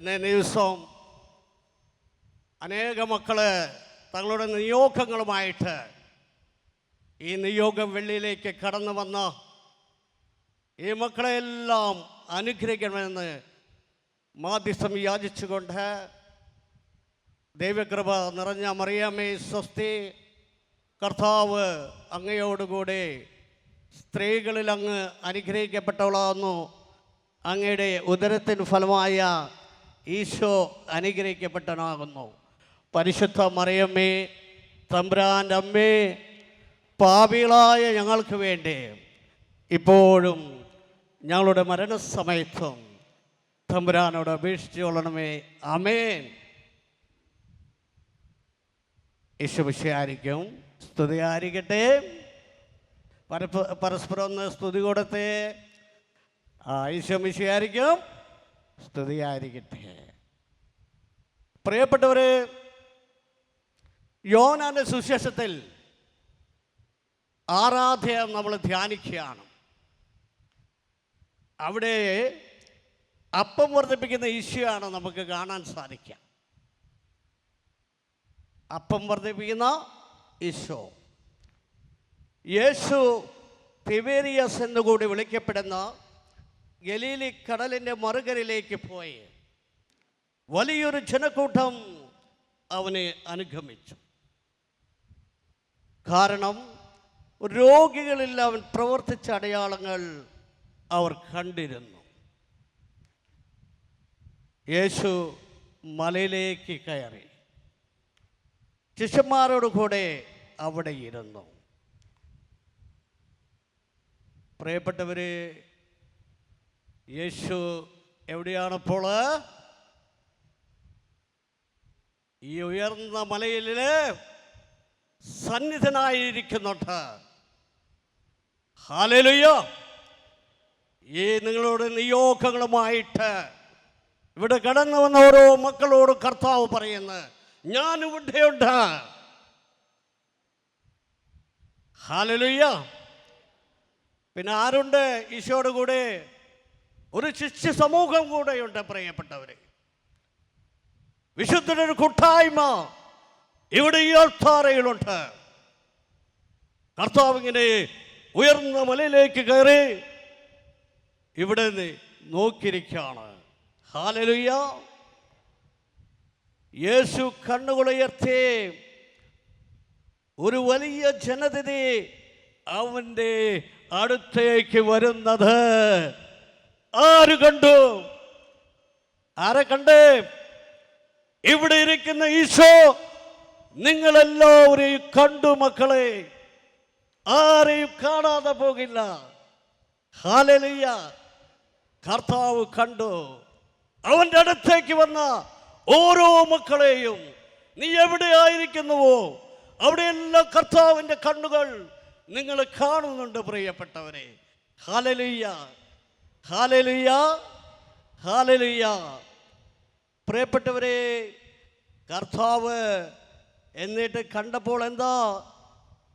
ഇന്നേ ദിവസം അനേക മക്കള് തങ്ങളുടെ നിയോഗങ്ങളുമായിട്ട് ഈ നിയോഗ വെള്ളിയിലേക്ക് കടന്നു വന്ന ഈ മക്കളെല്ലാം അനുഗ്രഹിക്കണമെന്ന് മാധ്യസ്ഥം യാചിച്ചുകൊണ്ട് ദൈവകൃപ നിറഞ്ഞ മറിയാമേ സ്വസ്തി, കർത്താവ് അങ്ങയോടുകൂടെ സ്ത്രീകളിൽ അങ്ങ് അനുഗ്രഹിക്കപ്പെട്ടവളാകുന്നു, അങ്ങയുടെ ഉദരത്തിന് ഫലമായ ഈശോ അനുഗ്രഹിക്കപ്പെട്ടവനാകുന്നു. പരിശുദ്ധ മറിയമ്മേ, തമ്പുരാൻ്റെ അമ്മേ, പാപികളായ ഞങ്ങൾക്ക് വേണ്ടി ഇപ്പോഴും ഞങ്ങളുടെ മരണസമയത്തും തമ്പുരാനോട് അപേക്ഷിച്ചു കൊള്ളണമേ. ആമേൻ. യേശുമിശിഹായ്ക്കും സ്തുതിയായിരിക്കട്ടെ. പരസ്പരം ഒന്ന് സ്തുതി കൊടുത്തേ. യേശുമിശിഹായ്ക്കും സ്തുതിയായിരിക്കട്ടെ. പ്രിയപ്പെട്ടവരെ, യോഹന്നാന്റെ സുവിശേഷത്തിൽ 6-ാം അധ്യായം നമ്മൾ ധ്യാനിക്കുകയാണ്. അവിടെ അപ്പം വർദ്ധിപ്പിക്കുന്ന ഈശോയാണ് നമുക്ക് കാണാൻ സാധിക്കുക. അപ്പം വർദ്ധിപ്പിക്കുന്ന ഈശോ. യേശു തിബേരിയസ് എന്നുകൂടി വിളിക്കപ്പെടുന്ന ഗലീലി കടലിൻ്റെ മറുകരയിലേക്ക് പോയി വലിയൊരു ജനക്കൂട്ടം അവനെ അനുഗമിച്ചു. കാരണം രോഗികളിൽ അവൻ പ്രവർത്തിച്ച അടയാളങ്ങൾ അവർ കണ്ടിരുന്നു. യേശു മലയിലേക്ക് കയറി ശിഷ്യന്മാരോട് കൂടെ അവിടെ ഇരുന്നു. പ്രിയപ്പെട്ടവര്, യേശു എവിടെയാണിപ്പോൾ? ഈ ഉയർന്ന മലയിൽ സന്നിധനായിരിക്കുന്നുണ്ട്. ഹല്ലേലൂയ. ഈ നിങ്ങളുടെ നിയോഗങ്ങളുമായിട്ട് ഇവിടെ കടന്നു വന്ന ഓരോ മക്കളോട് കർത്താവ് പറയുന്നു, ഞാൻ ഇവിടെയുണ്ട്. ഹല്ലേലൂയ. പിന്നെ ആരുണ്ട് ഈശോയുടെ കൂടെ? ഒരു ശിഷ്യ സമൂഹം കൂടെയുണ്ട്. പ്രിയപ്പെട്ടവരെ, വിശുദ്ധരുടെ ഒരു കൂട്ടായ്മ ഇവിടെ ഈ അൾത്താരയിലുണ്ട്. കർത്താവ് ഇങ്ങനെ ഉയർന്ന മലയിലേക്ക് കയറി ഇവിടെ നോക്കിയിരിക്കുകയാണ്. ഹല്ലേലൂയ. യേശു കണ്ണുകളുയർത്തി ഒരു വലിയ ജനതയെ അവൻ്റെ അടുത്തേക്ക് വരുന്നത് ആര് കണ്ടു? ആരെ കണ്ട്? ഇവിടെ ഇരിക്കുന്ന ഈശോ നിങ്ങളെല്ലാവരെയും കണ്ടു. മക്കളെ, ആരെയും കാണാതെ പോകില്ല. ഹല്ലേലൂയ. കർത്താവ് കണ്ടു. അവൻ്റെ അടുത്തേക്ക് വന്ന ഓരോ മക്കളെയും, നീ എവിടെയായിരിക്കുന്നുവോ അവിടെയെല്ലാം കർത്താവിൻ്റെ കണ്ണുകൾ നിങ്ങൾ കാണുന്നുണ്ട്. പ്രിയപ്പെട്ടവരെ, ഹല്ലേലൂയ, ഹല്ലേലൂയ, ഹല്ലേലൂയ. പ്രിയപ്പെട്ടവരെ, കർത്താവ് എന്നിട്ട് കണ്ടപ്പോൾ എന്താ?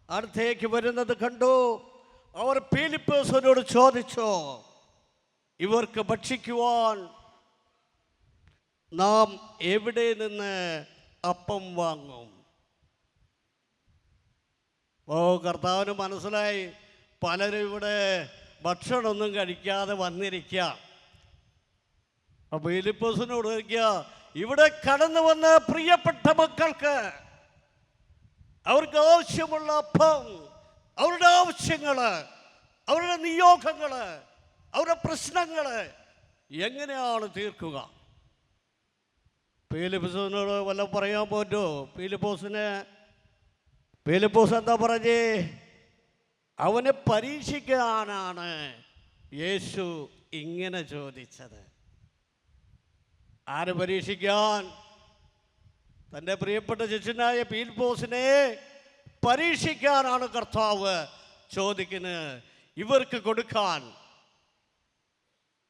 അടുത്തേക്ക് വരുന്നത് കണ്ടു. അവർ ഫിലിപ്പോസിനോട് ചോദിച്ചു, ഇവർക്ക് ഭക്ഷിക്കുവാൻ നാം എവിടെ നിന്ന് അപ്പം വാങ്ങും? കർത്താവിന് മനസ്സിലായി, പലരും ഇവിടെ ഭക്ഷണമൊന്നും കഴിക്കാതെ വന്നിരിക്കുക. അപ്പോൾ ഫിലിപ്പോസിനോട് ചോദിക്കുക, ഇവിടെ കടന്നു വന്ന പ്രിയപ്പെട്ട മക്കൾക്ക് അവർക്ക് ആവശ്യമുള്ള അപ്പം, അവരുടെ ആവശ്യങ്ങള്, അവരുടെ നിയോഗങ്ങള്, അവരുടെ പ്രശ്നങ്ങള് എങ്ങനെയാണ് തീർക്കുക? ഫിലിപ്പോസിനോട് വല്ല പറയാൻ പറ്റുമോ? ഫിലിപ്പോസ് എന്താ പറഞ്ഞേ? അവനെ പരീക്ഷിക്കാനാണ് യേശു ഇങ്ങനെ ചോദിച്ചത്. ആരെ പരീക്ഷിക്കാൻ? തൻ്റെ പ്രിയപ്പെട്ട ശിഷ്യനായ ഫിലിപ്പോസിനെ പരീക്ഷിക്കാനാണ് കർത്താവ് ചോദിക്കുന്നത്. ഇവർക്ക് കൊടുക്കാൻ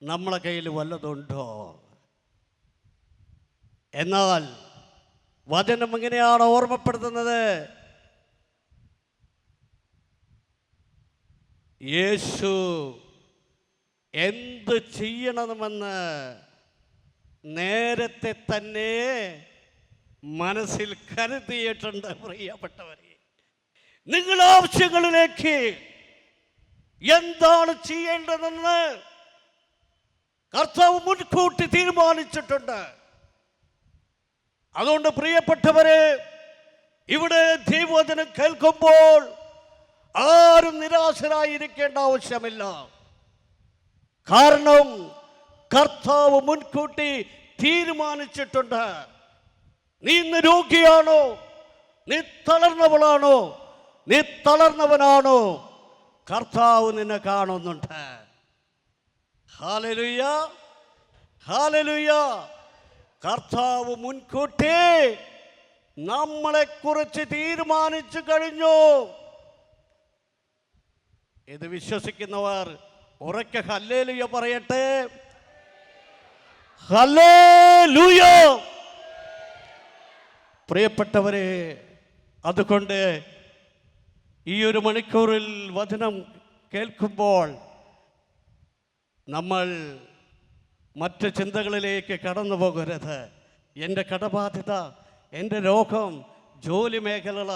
നമ്മളെ കയ്യിൽ വല്ലതുണ്ടോ? എന്നാൽ വചനം എങ്ങനെയാണ് ഓർമ്മപ്പെടുത്തുന്നത്? യേശു എന്ത് ചെയ്യണമെന്ന് നേരത്തെ തന്നെ മനസ്സിൽ കരുതിയിട്ടുണ്ട്. പ്രിയപ്പെട്ടവരെ, നിങ്ങൾ ആവശ്യങ്ങളിലേക്ക് എന്താണ് ചെയ്യേണ്ടതെന്ന് കർത്താവ് മുൻകൂട്ടി തീരുമാനിച്ചിട്ടുണ്ട്. അതുകൊണ്ട് പ്രിയപ്പെട്ടവരെ, ഇവിടെ ദൈവവചനം കേൾക്കുമ്പോൾ ആരും നിരാശരായിരിക്കേണ്ട ആവശ്യമില്ല. കാരണം കർത്താവ് മുൻകൂട്ടി തീരുമാനിച്ചിട്ടുണ്ട്. നീ ഇന്ന് രോഗിയാണോ? നീ തളർന്നവളാണോ? നീ തളർന്നവനാണോ? കർത്താവ് നിന്നെ കാണുന്നുണ്ട്. Hallelujah, hallelujah. കർത്താവ് മുൻകൂട്ടി നമ്മളെ കുറിച്ച് തീരുമാനിച്ചു കഴിഞ്ഞു. ഇത് വിശ്വസിക്കുന്നവർ ഉറക്കെ ഹല്ലേലൂയ പറയട്ടെ. ഹല്ലേലൂയ. പ്രിയപ്പെട്ടവരെ, അതുകൊണ്ട് ഈ ഒരു മണിക്കൂറിൽ വചനം കേൾക്കുമ്പോൾ നമ്മൾ മറ്റ് ചിന്തകളിലേക്ക് കടന്നു പോകരുത്. എൻ്റെ കടബാധ്യത, എൻ്റെ രോഗം, ജോലി മേഖല,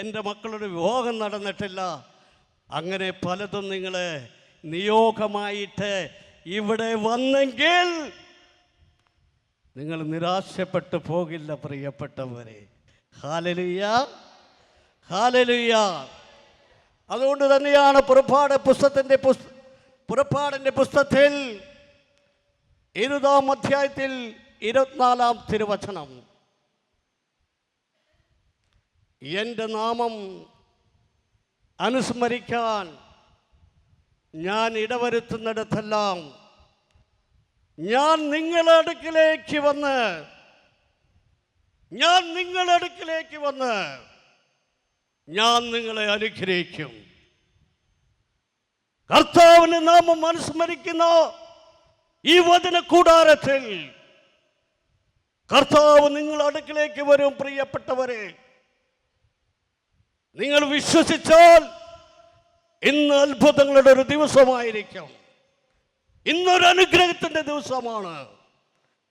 എൻ്റെ മക്കളുടെ വിവാഹം നടന്നിട്ടില്ല, അങ്ങനെ പലതും നിങ്ങൾ നിയോഗമായിട്ട് ഇവിടെ വന്നെങ്കിൽ നിങ്ങൾ നിരാശപ്പെട്ടു പോകില്ല പ്രിയപ്പെട്ടവരെ. Hallelujah, hallelujah. അതുകൊണ്ട് തന്നെയാണ് പുറപ്പാടിൻ്റെ പുസ്തകത്തിൽ 20-ാം അധ്യായത്തിൽ 24-ാം തിരുവചനം, എൻ്റെ നാമം അനുസ്മരിക്കാൻ ഞാൻ ഇടവരുത്തുന്നിടത്തെല്ലാം ഞാൻ നിങ്ങളുടെ അടുക്കിലേക്ക് വന്ന് ഞാൻ നിങ്ങളെ അനുഗ്രഹിക്കും. കർത്താവിന്റെ നാമം അനുസ്മരിക്കുന്ന ഈ വചന കൂടാരത്തിൽ കർത്താവ് നിങ്ങളുടെ അടുക്കിലേക്ക് വരും. പ്രിയപ്പെട്ടവരെ, നിങ്ങൾ വിശ്വസിച്ചാൽ ഇന്ന് അത്ഭുതങ്ങളുടെ ഒരു ദിവസമായിരിക്കും. ഇന്നൊരു അനുഗ്രഹത്തിന്റെ ദിവസമാണ്.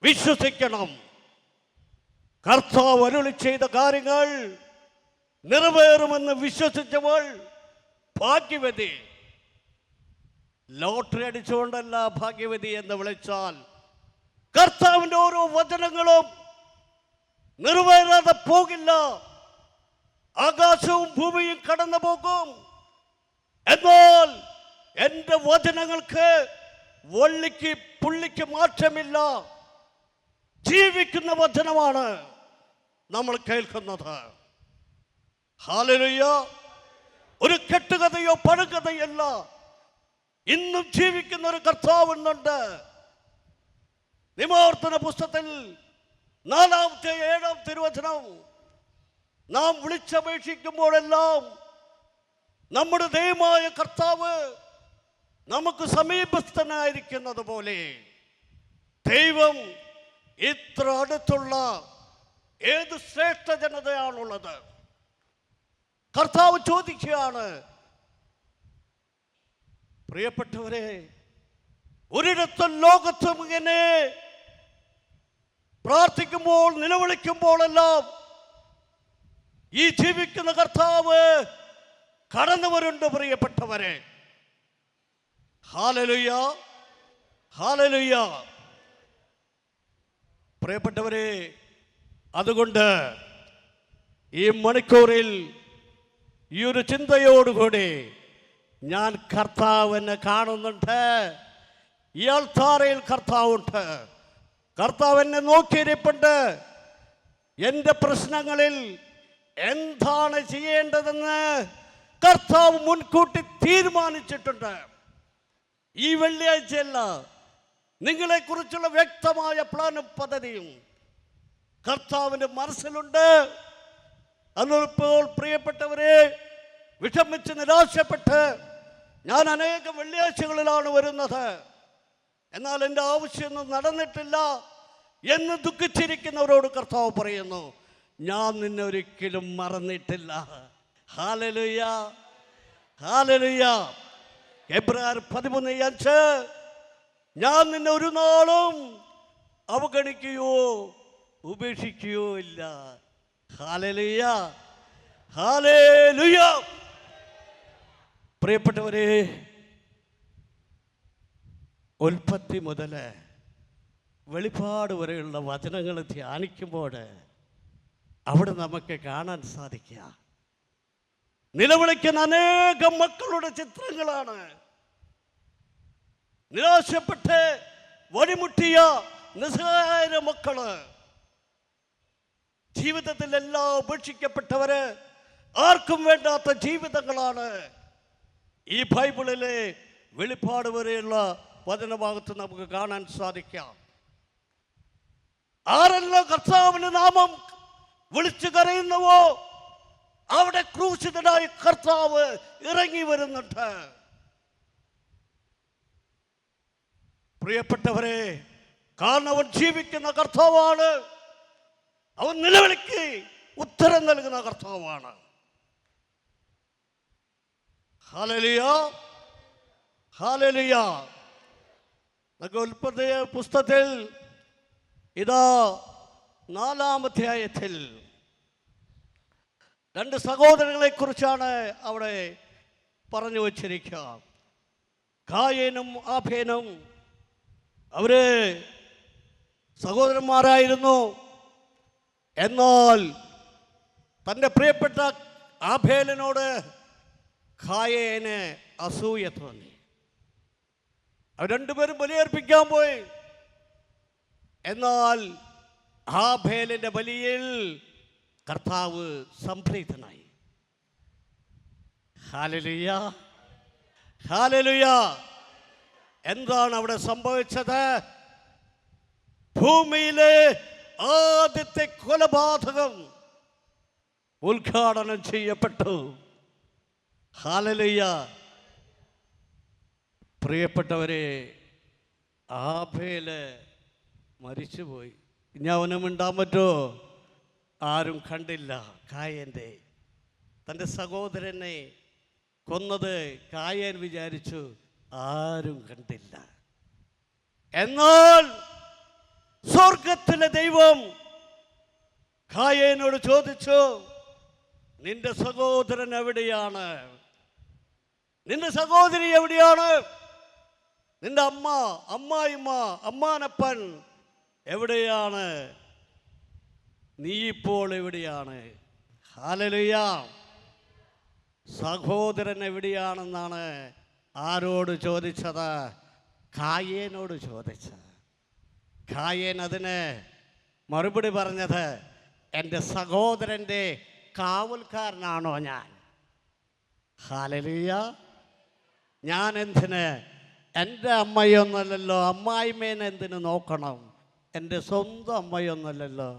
വിശ്വസിക്കണം. കർത്താവ് അരുളി ചെയ്ത കാര്യങ്ങൾ നിറവേറുമെന്ന് വിശ്വസിച്ചവൾ ഭാഗ്യവതി. ലോട്ടറി അടിച്ചുകൊണ്ടല്ല ഭാഗ്യവതി എന്ന് വിളിച്ചാൽ, കർത്താവിന്റെ ഓരോ വചനങ്ങളും നിറവേറാതെ പോകില്ല. ആകാശവും ഭൂമിയും കടന്നു പോകും, എന്നാൽ എൻ്റെ വചനങ്ങൾക്ക് വള്ളിക്ക് പുള്ളിക്ക് മാറ്റമില്ല. ജീവിക്കുന്ന വചനമാണ് നമ്മൾ കേൾക്കുന്നത്. ഹല്ലേലൂയ. ഒരു കെട്ടുകഥയോ പഴങ്കഥയല്ല. ഇന്നും ജീവിക്കുന്ന ഒരു കർത്താവുന്നുണ്ട്. നിമാവർത്തന പുസ്തകത്തിൽ 4-ാമത്തെ 7-ാം തിരുവചനം, നാം വിളിച്ചപേക്ഷിക്കുമ്പോഴെല്ലാം നമ്മുടെ ദൈവമായ കർത്താവ് നമുക്ക് സമീപസ്ഥനായിരിക്കുന്നത് പോലെ ദൈവം ഇത്ര അടുത്തുള്ള ഏത് ശ്രേഷ്ഠ ജനതയാണുള്ളത്? കർത്താവ് ചോദിക്കുകയാണ്. പ്രിയപ്പെട്ടവരെ, ഒരിടത്തും ലോകത്തും ഇങ്ങനെ പ്രാർത്ഥിക്കുമ്പോൾ നിലവിളിക്കുമ്പോഴെല്ലാം ഈ ജീവിക്കുന്ന കർത്താവ് കടന്നുവരുണ്ട്. പ്രിയപ്പെട്ടവരെ, ഹല്ലേലൂയ, ഹല്ലേലൂയ. പ്രിയപ്പെട്ടവരെ, അതുകൊണ്ട് ഈ മണിക്കൂറിൽ ഈ ഒരു ചിന്തയോടുകൂടി ഞാൻ കർത്താവിനെ കാണുന്നുണ്ട്. ഈ അൾത്താരയിൽ കർത്താവുണ്ട്. കർത്താവ് എന്നെ നോക്കിയിരിപ്പുണ്ട്. എൻ്റെ പ്രശ്നങ്ങളിൽ എന്താണ് ചെയ്യേണ്ടതെന്ന് കർത്താവ് മുൻകൂട്ടി തീരുമാനിച്ചിട്ടുണ്ട്. ഈ വെള്ളിയാഴ്ചയല്ല, നിങ്ങളെക്കുറിച്ചുള്ള വ്യക്തമായ പ്ലാനും പദ്ധതിയും കർത്താവിൻ്റെ മനസ്സിലുണ്ട്. അതിപ്പോൾ പ്രിയപ്പെട്ടവരെ, വിഷമിച്ച് നിരാശപ്പെട്ട് ഞാൻ അനേകം വെള്ളിയാഴ്ചകളിലാണ് വരുന്നത്, എന്നാൽ എൻ്റെ ആവശ്യമൊന്നും നടന്നിട്ടില്ല എന്ന് ദുഃഖിച്ചിരിക്കുന്നവരോട് കർത്താവ് പറയുന്നു, ഞാൻ നിന്നെ ഒരിക്കലും മറന്നിട്ടില്ല. Hallelujah, hallelujah. എബ്രായർ 13:5, ഞാൻ നിന്നെ ഒരു നാളും അവഗണിക്കുകയോ ഉപേക്ഷിക്കുകയോ ഇല്ല. ഹല്ലേലൂയ, ഹല്ലേലൂയ. പ്രിയപ്പെട്ടവരെ, ഉൽപ്പത്തി മുതൽ വെളിപ്പാട് വരെയുള്ള വചനങ്ങൾ ധ്യാനിക്കുമ്പോൾ അവിടെ നമുക്ക് കാണാൻ സാധിക്കുക നിലവിളിക്കുന്ന അനേകം മക്കളുടെ ചിത്രങ്ങളാണ്. നിരാശപ്പെട്ട് വഴിമുട്ടിയ നിസ്സഹായ മക്കള്, ജീവിതത്തിൽ എല്ലാം ഉപേക്ഷിക്കപ്പെട്ടവര്, ആർക്കും വേണ്ടാത്ത ജീവിതങ്ങളാണ് ഈ ബൈബിളിലെ വെളിപ്പാട് വരെയുള്ള വചനഭാഗത്ത് നമുക്ക് കാണാൻ സാധിക്കാം. ആരെല്ലാം കർത്താവിന്റെ നാമം വിളിച്ചു കരയുന്നുവോ അവിടെ ക്രൂശിതനായ കർത്താവ് ഇറങ്ങി വരുന്നുണ്ട്. പ്രിയപ്പെട്ടവരെ, കാരണം അവൻ ജീവിക്കുന്ന കർത്താവാണ്. അവൻ നിലവിളിക്ക് ഉത്തരം നൽകുന്ന കർത്താവാണ്. ഹല്ലേലൂയ, ഹല്ലേലൂയ. ഉൽപ്പത്തി പുസ്തകത്തിൽ ഇതാ 4-ാം അധ്യായത്തിൽ 2 സഹോദരങ്ങളെ കുറിച്ചാണ് അവിടെ പറഞ്ഞു വച്ചിരിക്കുക. കായേനും ആബേലും. അവര് സഹോദരന്മാരായിരുന്നു. എന്നാൽ തൻ്റെ പ്രിയപ്പെട്ട ആബേലിനോട് കായേന് അസൂയ തോന്നി. അവർ രണ്ടുപേരും ബലിയർപ്പിക്കാൻ പോയി. എന്നാൽ ആബേലിന്റെ ബലിയിൽ കർത്താവ് സംപ്രീതനായി. Hallelujah, hallelujah. എന്താണ് അവിടെ സംഭവിച്ചത്? ഭൂമിയിലെ ആദ്യത്തെ കൊലപാതകം ഉദ്ഘാടനം ചെയ്യപ്പെട്ടു. ഹല്ലേലൂയ. പ്രിയപ്പെട്ടവരെ, ആബേല് മരിച്ചുപോയി. ഇനി അവന് മിണ്ടാൻ പറ്റുമോ? ആരും കണ്ടില്ല. കായൻ്റെ തൻ്റെ സഹോദരനെ കൊന്നത് കായൻ വിചാരിച്ചു, ആരും കണ്ടില്ല. എന്നാൽ സ്വർഗത്തിലെ ദൈവം കായേനോട് ചോദിച്ചു, നിന്റെ സഹോദരൻ എവിടെയാണ്? നിന്റെ സഹോദരി എവിടെയാണ്? നിന്റെ അമ്മ, അമ്മായിമ്മ, അമ്മാനപ്പൻ എവിടെയാണ്? നീ ഇപ്പോൾ എവിടെയാണ്? ഹല്ലേലൂയ. സഹോദരൻ എവിടെയാണെന്നാണ് ആരോട് ചോദിച്ചത്? കായേനോട് ചോദിച്ചത്. കായേൻ അതിന് മറുപടി പറഞ്ഞത്, എൻ്റെ സഹോദരൻ്റെ കാവൽക്കാരനാണോ ഞാൻ? ഹല്ലേലൂയ. ഞാൻ എന്തിന്? എൻ്റെ അമ്മയൊന്നല്ലല്ലോ, അമ്മായിമ്മേനെ എന്തിനു നോക്കണം? എൻ്റെ സ്വന്തം അമ്മയൊന്നല്ലല്ലോ.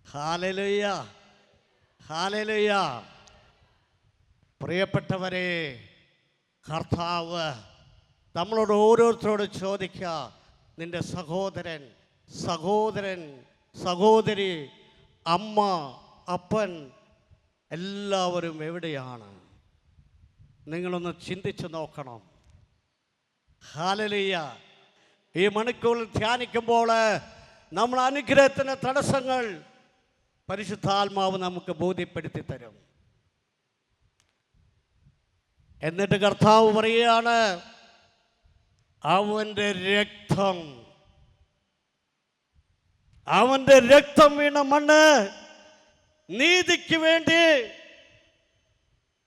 ഹല്ലേലൂയ, ഹല്ലേലൂയ. പ്രിയപ്പെട്ടവരെ, കർത്താവ് നമ്മളോട് ഓരോരുത്തരോട് ചോദിക്കുക, നിന്റെ സഹോദരൻ, സഹോദരി, അമ്മ, അപ്പൻ എല്ലാവരും എവിടെയാണ്? നിങ്ങളൊന്ന് ചിന്തിച്ച് നോക്കണം. ഹല്ലേലൂയ. ഈ മണിക്കൂറിൽ ധ്യാനിക്കുമ്പോൾ നമ്മൾ അനുഗ്രഹത്തിന് തടസ്സങ്ങൾ പരിശുദ്ധാത്മാവ് നമുക്ക് ബോധ്യപ്പെടുത്തി തരും. എന്നിട്ട് കർത്താവ് പറയുകയാണ്, അവൻ്റെ രക്തം വീണ മണ്ണ് നീതിക്ക് വേണ്ടി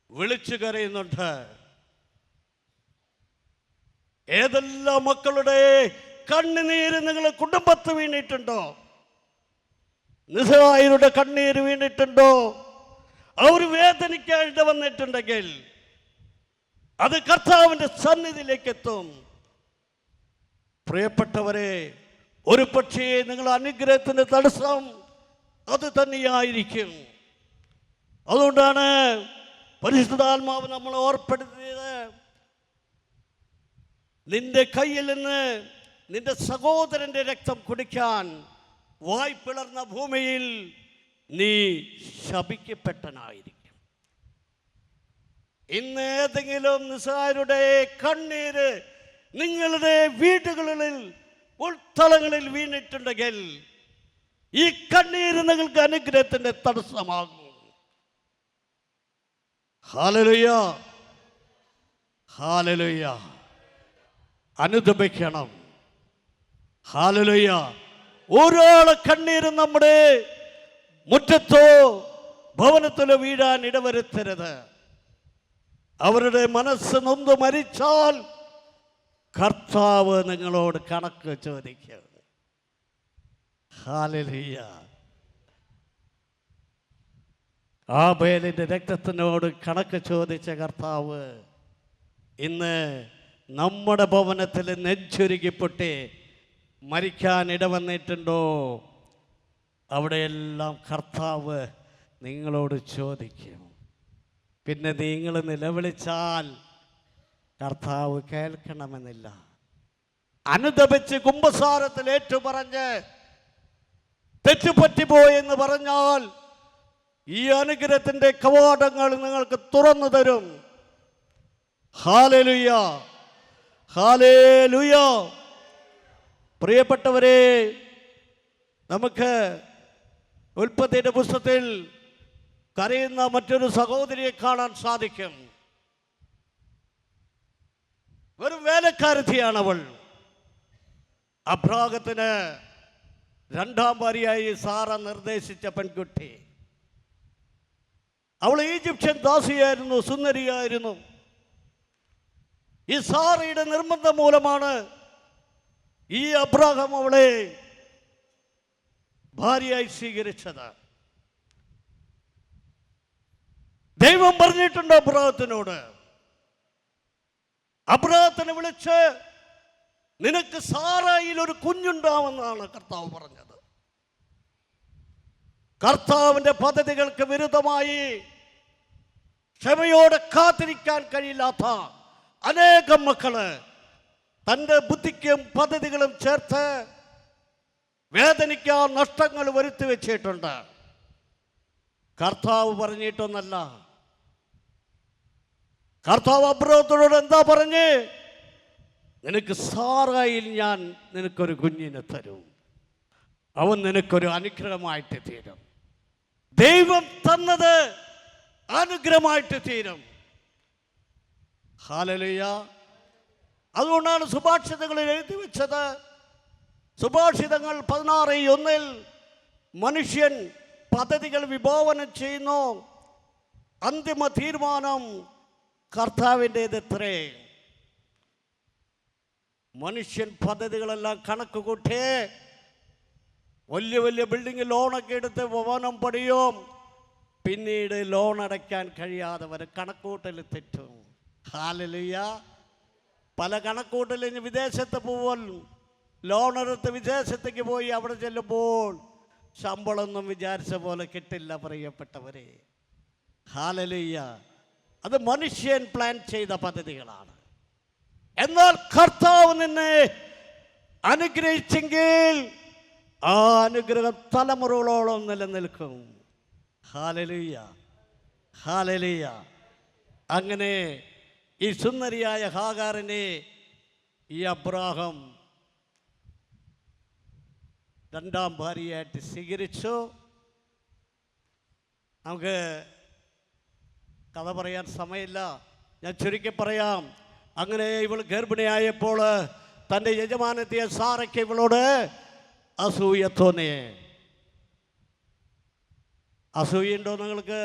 വിളിച്ചു കരയുന്നുണ്ട്. ഏതെല്ലാം മക്കളുടെ കണ്ണുനീര് നിങ്ങളുടെ കുടുംബത്ത് വീണിട്ടുണ്ടോ? നിസ്സഹായരുടെ കണ്ണീര് വീണിട്ടുണ്ടോ? അവർ വേദനിക്കേണ്ടി വന്നിട്ടുണ്ടെങ്കിൽ അത് കർത്താവിൻ്റെ സന്നിധിയിലേക്ക് എത്തും. പ്രിയപ്പെട്ടവരെ, ഒരു പക്ഷേ നിങ്ങളുടെ അനുഗ്രഹത്തിന്റെ തടസ്സം അത് തന്നെയായിരിക്കും. അതുകൊണ്ടാണ് പരിശുദ്ധാത്മാവ് നമ്മളെ ഓർപ്പെടുത്തിയത്, നിന്റെ കയ്യിൽ നിന്ന് നിന്റെ സഹോദരന്റെ രക്തം കുടിക്കാൻ വായ്പിളർന്ന ഭൂമിയിൽ നീ ശപിക്കപ്പെട്ടനായിരിക്കും. ഇന്ന് ഏതെങ്കിലും നിസ്സഹായരുടെ കണ്ണീര് നിങ്ങളുടെ വീടുകളിൽ ഉൾത്തളങ്ങളിൽ വീണിട്ടുണ്ടെങ്കിൽ ഈ കണ്ണീര് നിങ്ങൾക്ക് അനുഗ്രഹത്തിന്റെ തടസ്സമാകും. ഹല്ലേലൂയ, ഹല്ലേലൂയ. അനുതപിക്കണം. ഹല്ലേലൂയ. ഒരാളെ കണ്ണീരും നമ്മുടെ മുറ്റത്തോ ഭവനത്തിലോ വീഴാൻ ഇടവരുത്തരുത്. അവരുടെ മനസ്സ് നൊന്ത് മരിച്ചാൽ കർത്താവ് നിങ്ങളോട് കണക്ക് ചോദിക്കും. ഹല്ലേലൂയ. ആബേലിന്റെ രക്തത്തിനോട് കണക്ക് ചോദിച്ച കർത്താവ് ഇന്ന് നമ്മുടെ ഭവനത്തിൽ നെഞ്ചുരുകിപ്പൊട്ടി മരിക്കാൻ ഇടവന്നിട്ടുണ്ടോ? അവിടെയെല്ലാം കർത്താവ് നിങ്ങളോട് ചോദിക്കും. പിന്നെ നിങ്ങൾ നിലവിളിച്ചാൽ കർത്താവ് കേൾക്കണമെന്നില്ല. അനുതപിച്ച് കുമ്പസാരത്തിൽ ഏറ്റുപറഞ്ഞ് തെറ്റുപറ്റിപ്പോയെന്ന് പറഞ്ഞാൽ ഈ അനുഗ്രഹത്തിന്റെ കവാടങ്ങൾ നിങ്ങൾക്ക് തുറന്നു തരും. ഹല്ലേലൂയ, ഹല്ലേലൂയ. പ്രിയപ്പെട്ടവരെ, നമുക്ക് ഉൽപ്പത്തിയുടെ പുസ്തകത്തിൽ കരയുന്ന മറ്റൊരു സഹോദരിയെ കാണാൻ സാധിക്കും. ഒരു വേലക്കാരത്തിയാണ് അവൾ. അബ്രാഹത്തിന് രണ്ടാം ഭാര്യയായി സാറ നിർദ്ദേശിച്ച പെൺകുട്ടി. അവൾ ഈജിപ്ഷ്യൻ ദാസിയായിരുന്നു, സുന്ദരിയായിരുന്നു. ഈ സാറയുടെ നിർബന്ധം മൂലമാണ് ഈ അബ്രാഹാം അവളെ ഭാര്യയായി സ്വീകരിച്ചത്. ദൈവം പറഞ്ഞിട്ടുണ്ട് അബ്രാഹത്തിനോട്, അബ്രാഹത്തിനെ വിളിച്ച് നിനക്ക് സാറായിൽ ഒരു കുഞ്ഞുണ്ടാവുമെന്നാണ് കർത്താവ് പറഞ്ഞത്. കർത്താവിന്റെ പദ്ധതികൾക്ക് വിരുദ്ധമായി ക്ഷമയോടെ കാത്തിരിക്കാൻ കഴിയില്ലാത്ത അനേകം മക്കള് തൻ്റെ ബുദ്ധിക്കും പദ്ധതികളും ചേർത്ത് വേദനിക്കാൻ നഷ്ടങ്ങൾ വരുത്തി വെച്ചിട്ടുണ്ട്. കർത്താവ് പറഞ്ഞിട്ടൊന്നല്ല. കർത്താവ് അബ്രാഹത്തോട് എന്താ പറഞ്ഞ്? നിനക്ക് സാറായിൽ ഞാൻ നിനക്കൊരു കുഞ്ഞിനെ തരും, അവൻ നിനക്കൊരു അനുഗ്രഹമായിട്ട് തീരും. ദൈവം തന്നത് അനുഗ്രഹമായിട്ട് തീരും. ഹല്ലേലൂയ. അതുകൊണ്ടാണ് സുഭാഷിതങ്ങളിൽ എഴുതി വെച്ചത്. സുഭാഷിതങ്ങൾ 16:1 മനുഷ്യൻ പദ്ധതികൾ വിഭാവനം ചെയ്യുന്നു, അന്തിമ തീരുമാനം കർത്താവിൻ്റെതത്രേ. മനുഷ്യൻ പദ്ധതികളെല്ലാം കണക്ക് കൂട്ടി വലിയ വലിയ ബിൽഡിംഗ് ലോണൊക്കെ എടുത്ത് ഭവനം പണിയും, പിന്നീട് ലോൺ അടയ്ക്കാൻ കഴിയാതെ വരെ കണക്കൂട്ടൽ തെറ്റും. ഹല്ലേലൂയ. പല കണക്കൂട്ടലിന് വിദേശത്ത് പോവാൻ ലോൺ എടുത്ത് വിദേശത്തേക്ക് പോയി അവിടെ ചെല്ലുമ്പോൾ ശമ്പളമൊന്നും വിചാരിച്ച പോലെ കിട്ടില്ല പ്രിയപ്പെട്ടവരെ. ഹല്ലേലൂയ. അത് മനുഷ്യൻ പ്ലാൻ ചെയ്ത പദ്ധതികളാണ്. എന്നാൽ കർത്താവ് നിന്നെ അനുഗ്രഹിച്ചെങ്കിൽ ആ അനുഗ്രഹം തലമുറകളോളം നിലനിൽക്കും. Hallelujah, hallelujah. അങ്ങനെ ഈ സുന്ദരിയായ ഹാഗാറിനെ ഈ അബ്രാഹാം രണ്ടാം ഭാര്യയായിട്ട് സ്വീകരിച്ചു. നമുക്ക് കഥ പറയാൻ സമയമില്ല, ഞാൻ ചുരുക്കി പറയാം. അങ്ങനെ ഇവൾ ഗർഭിണിയായപ്പോൾ തൻ്റെ യജമാനത്തിയ സാറയ്ക്ക് ഇവളോട് അസൂയ തോന്നി. അസൂയുണ്ടോ നിങ്ങൾക്ക്?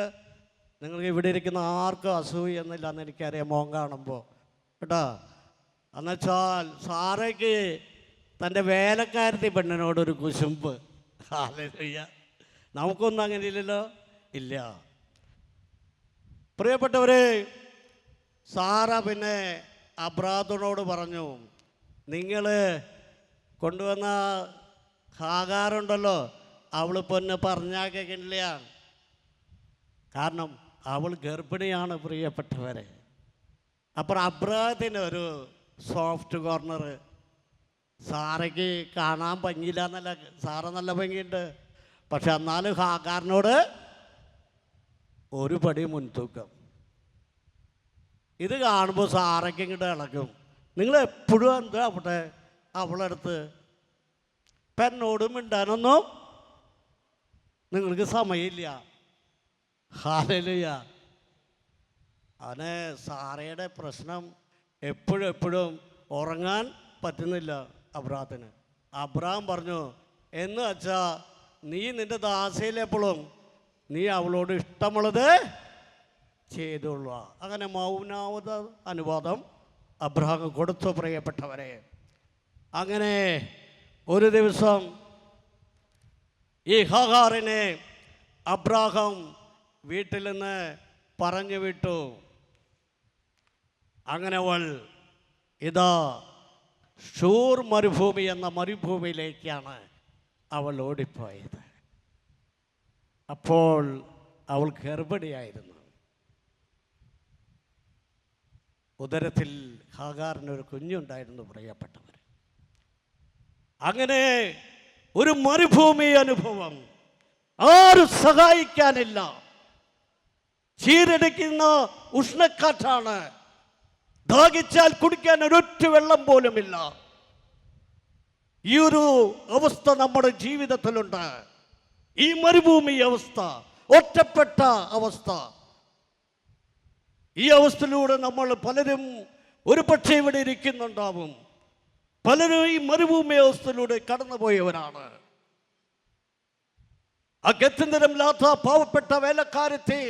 ഇവിടെ ഇരിക്കുന്ന ആർക്കും അസൂയ എന്നില്ല എന്ന് എനിക്കറിയാം മോൻ കാണുമ്പോൾ കേട്ടോ. എന്നുവെച്ചാൽ സാറയ്ക്ക് തൻ്റെ വേലക്കാരത്തി പെണ്ണിനോടൊരു കുശുമ്പ്. ഹല്ലേലൂയ. നമുക്കൊന്നും അങ്ങനെ ഇല്ലല്ലോ, ഇല്ല. പ്രിയപ്പെട്ടവരെ, സാറ പിന്നെ അബ്രാഹാമിനോട് പറഞ്ഞു, നിങ്ങൾ കൊണ്ടുവന്ന ഹാഗാറുണ്ടല്ലോ, അവളിപ്പോൾ എന്നെ പറഞ്ഞാക്കില്ല. കാരണം അവൾ ഗർഭിണിയാണ് പ്രിയപ്പെട്ടവരെ. അപ്പോൾ അബ്രാഹത്തിന് ഒരു സോഫ്റ്റ് കോർണർ. സാറയ്ക്ക് കാണാൻ ഭംഗിയില്ല എന്നല്ല, സാറ നല്ല ഭംഗിയുണ്ട്, പക്ഷെ എന്നാലും ഹാഗാറിനോട് ഒരു പടി മുൻതൂക്കം. ഇത് കാണുമ്പോൾ സാറയ്ക്ക് ഇങ്ങോട്ട് ഇളകും. നിങ്ങൾ എപ്പോഴും എന്താ അവിടെ അവളടുത്ത് പെണ്ണോട് മിണ്ടാനൊന്നും നിങ്ങൾക്ക് സമയമില്ല. ഹല്ലേലൂയ. അവന് സാറയുടെ പ്രശ്നം എപ്പോഴും ഉറങ്ങാൻ പറ്റുന്നില്ല അബ്രാഹത്തിന്. അബ്രാം പറഞ്ഞു, എന്ന് വെച്ചാ നീ നിന്റെ ദാസയിലെപ്പോഴും നീ അവളോട് ഇഷ്ടമുള്ളത് ചെയ്തുകൊള്ളുക. അങ്ങനെ മൗനാവത അനുവാദം അബ്രാം കൊടുത്തു. പ്രിയപ്പെട്ടവരെ, അങ്ങനെ ഒരു ദിവസം ഈ ഹാഗാറിനെ അബ്രാഹാം വീട്ടിൽ നിന്ന് പറഞ്ഞു വിട്ടു. അങ്ങനെ അവൾ ഇതാ ഷൂർ മരുഭൂമി എന്ന മരുഭൂമിയിലേക്കാണ് അവൾ ഓടിപ്പോയത്. അപ്പോൾ അവൾ ഗർഭിണിയായിരുന്നു. ഉദരത്തിൽ ഹാഗാറിനൊരു കുഞ്ഞുണ്ടായിരുന്നു. പ്രിയപ്പെട്ടവർ, അങ്ങനെ ഒരു മരുഭൂമി അനുഭവം. ആരും സഹായിക്കാനില്ല. ചീരടിക്കുന്ന ഉഷ്ണക്കാറ്റാണ്. ദാഹിച്ചാൽ കുടിക്കാൻ ഒരൊറ്റ വെള്ളം പോലുമില്ല. ഈ ഒരു അവസ്ഥ നമ്മുടെ ജീവിതത്തിലുണ്ട്. ഈ മരുഭൂമി അവസ്ഥ, ഒറ്റപ്പെട്ട അവസ്ഥ. ഈ അവസ്ഥയിലൂടെ നമ്മൾ പലരും ഒരു പക്ഷേ ഇവിടെ ഇരിക്കുന്നുണ്ടാവും. പലരും ഈ മരുഭൂമി അവസ്ഥയിലൂടെ കടന്നുപോയവരാണ്. ആ ഗത്യന്തരമില്ലാത്ത പാവപ്പെട്ട വേലക്കാരത്തെ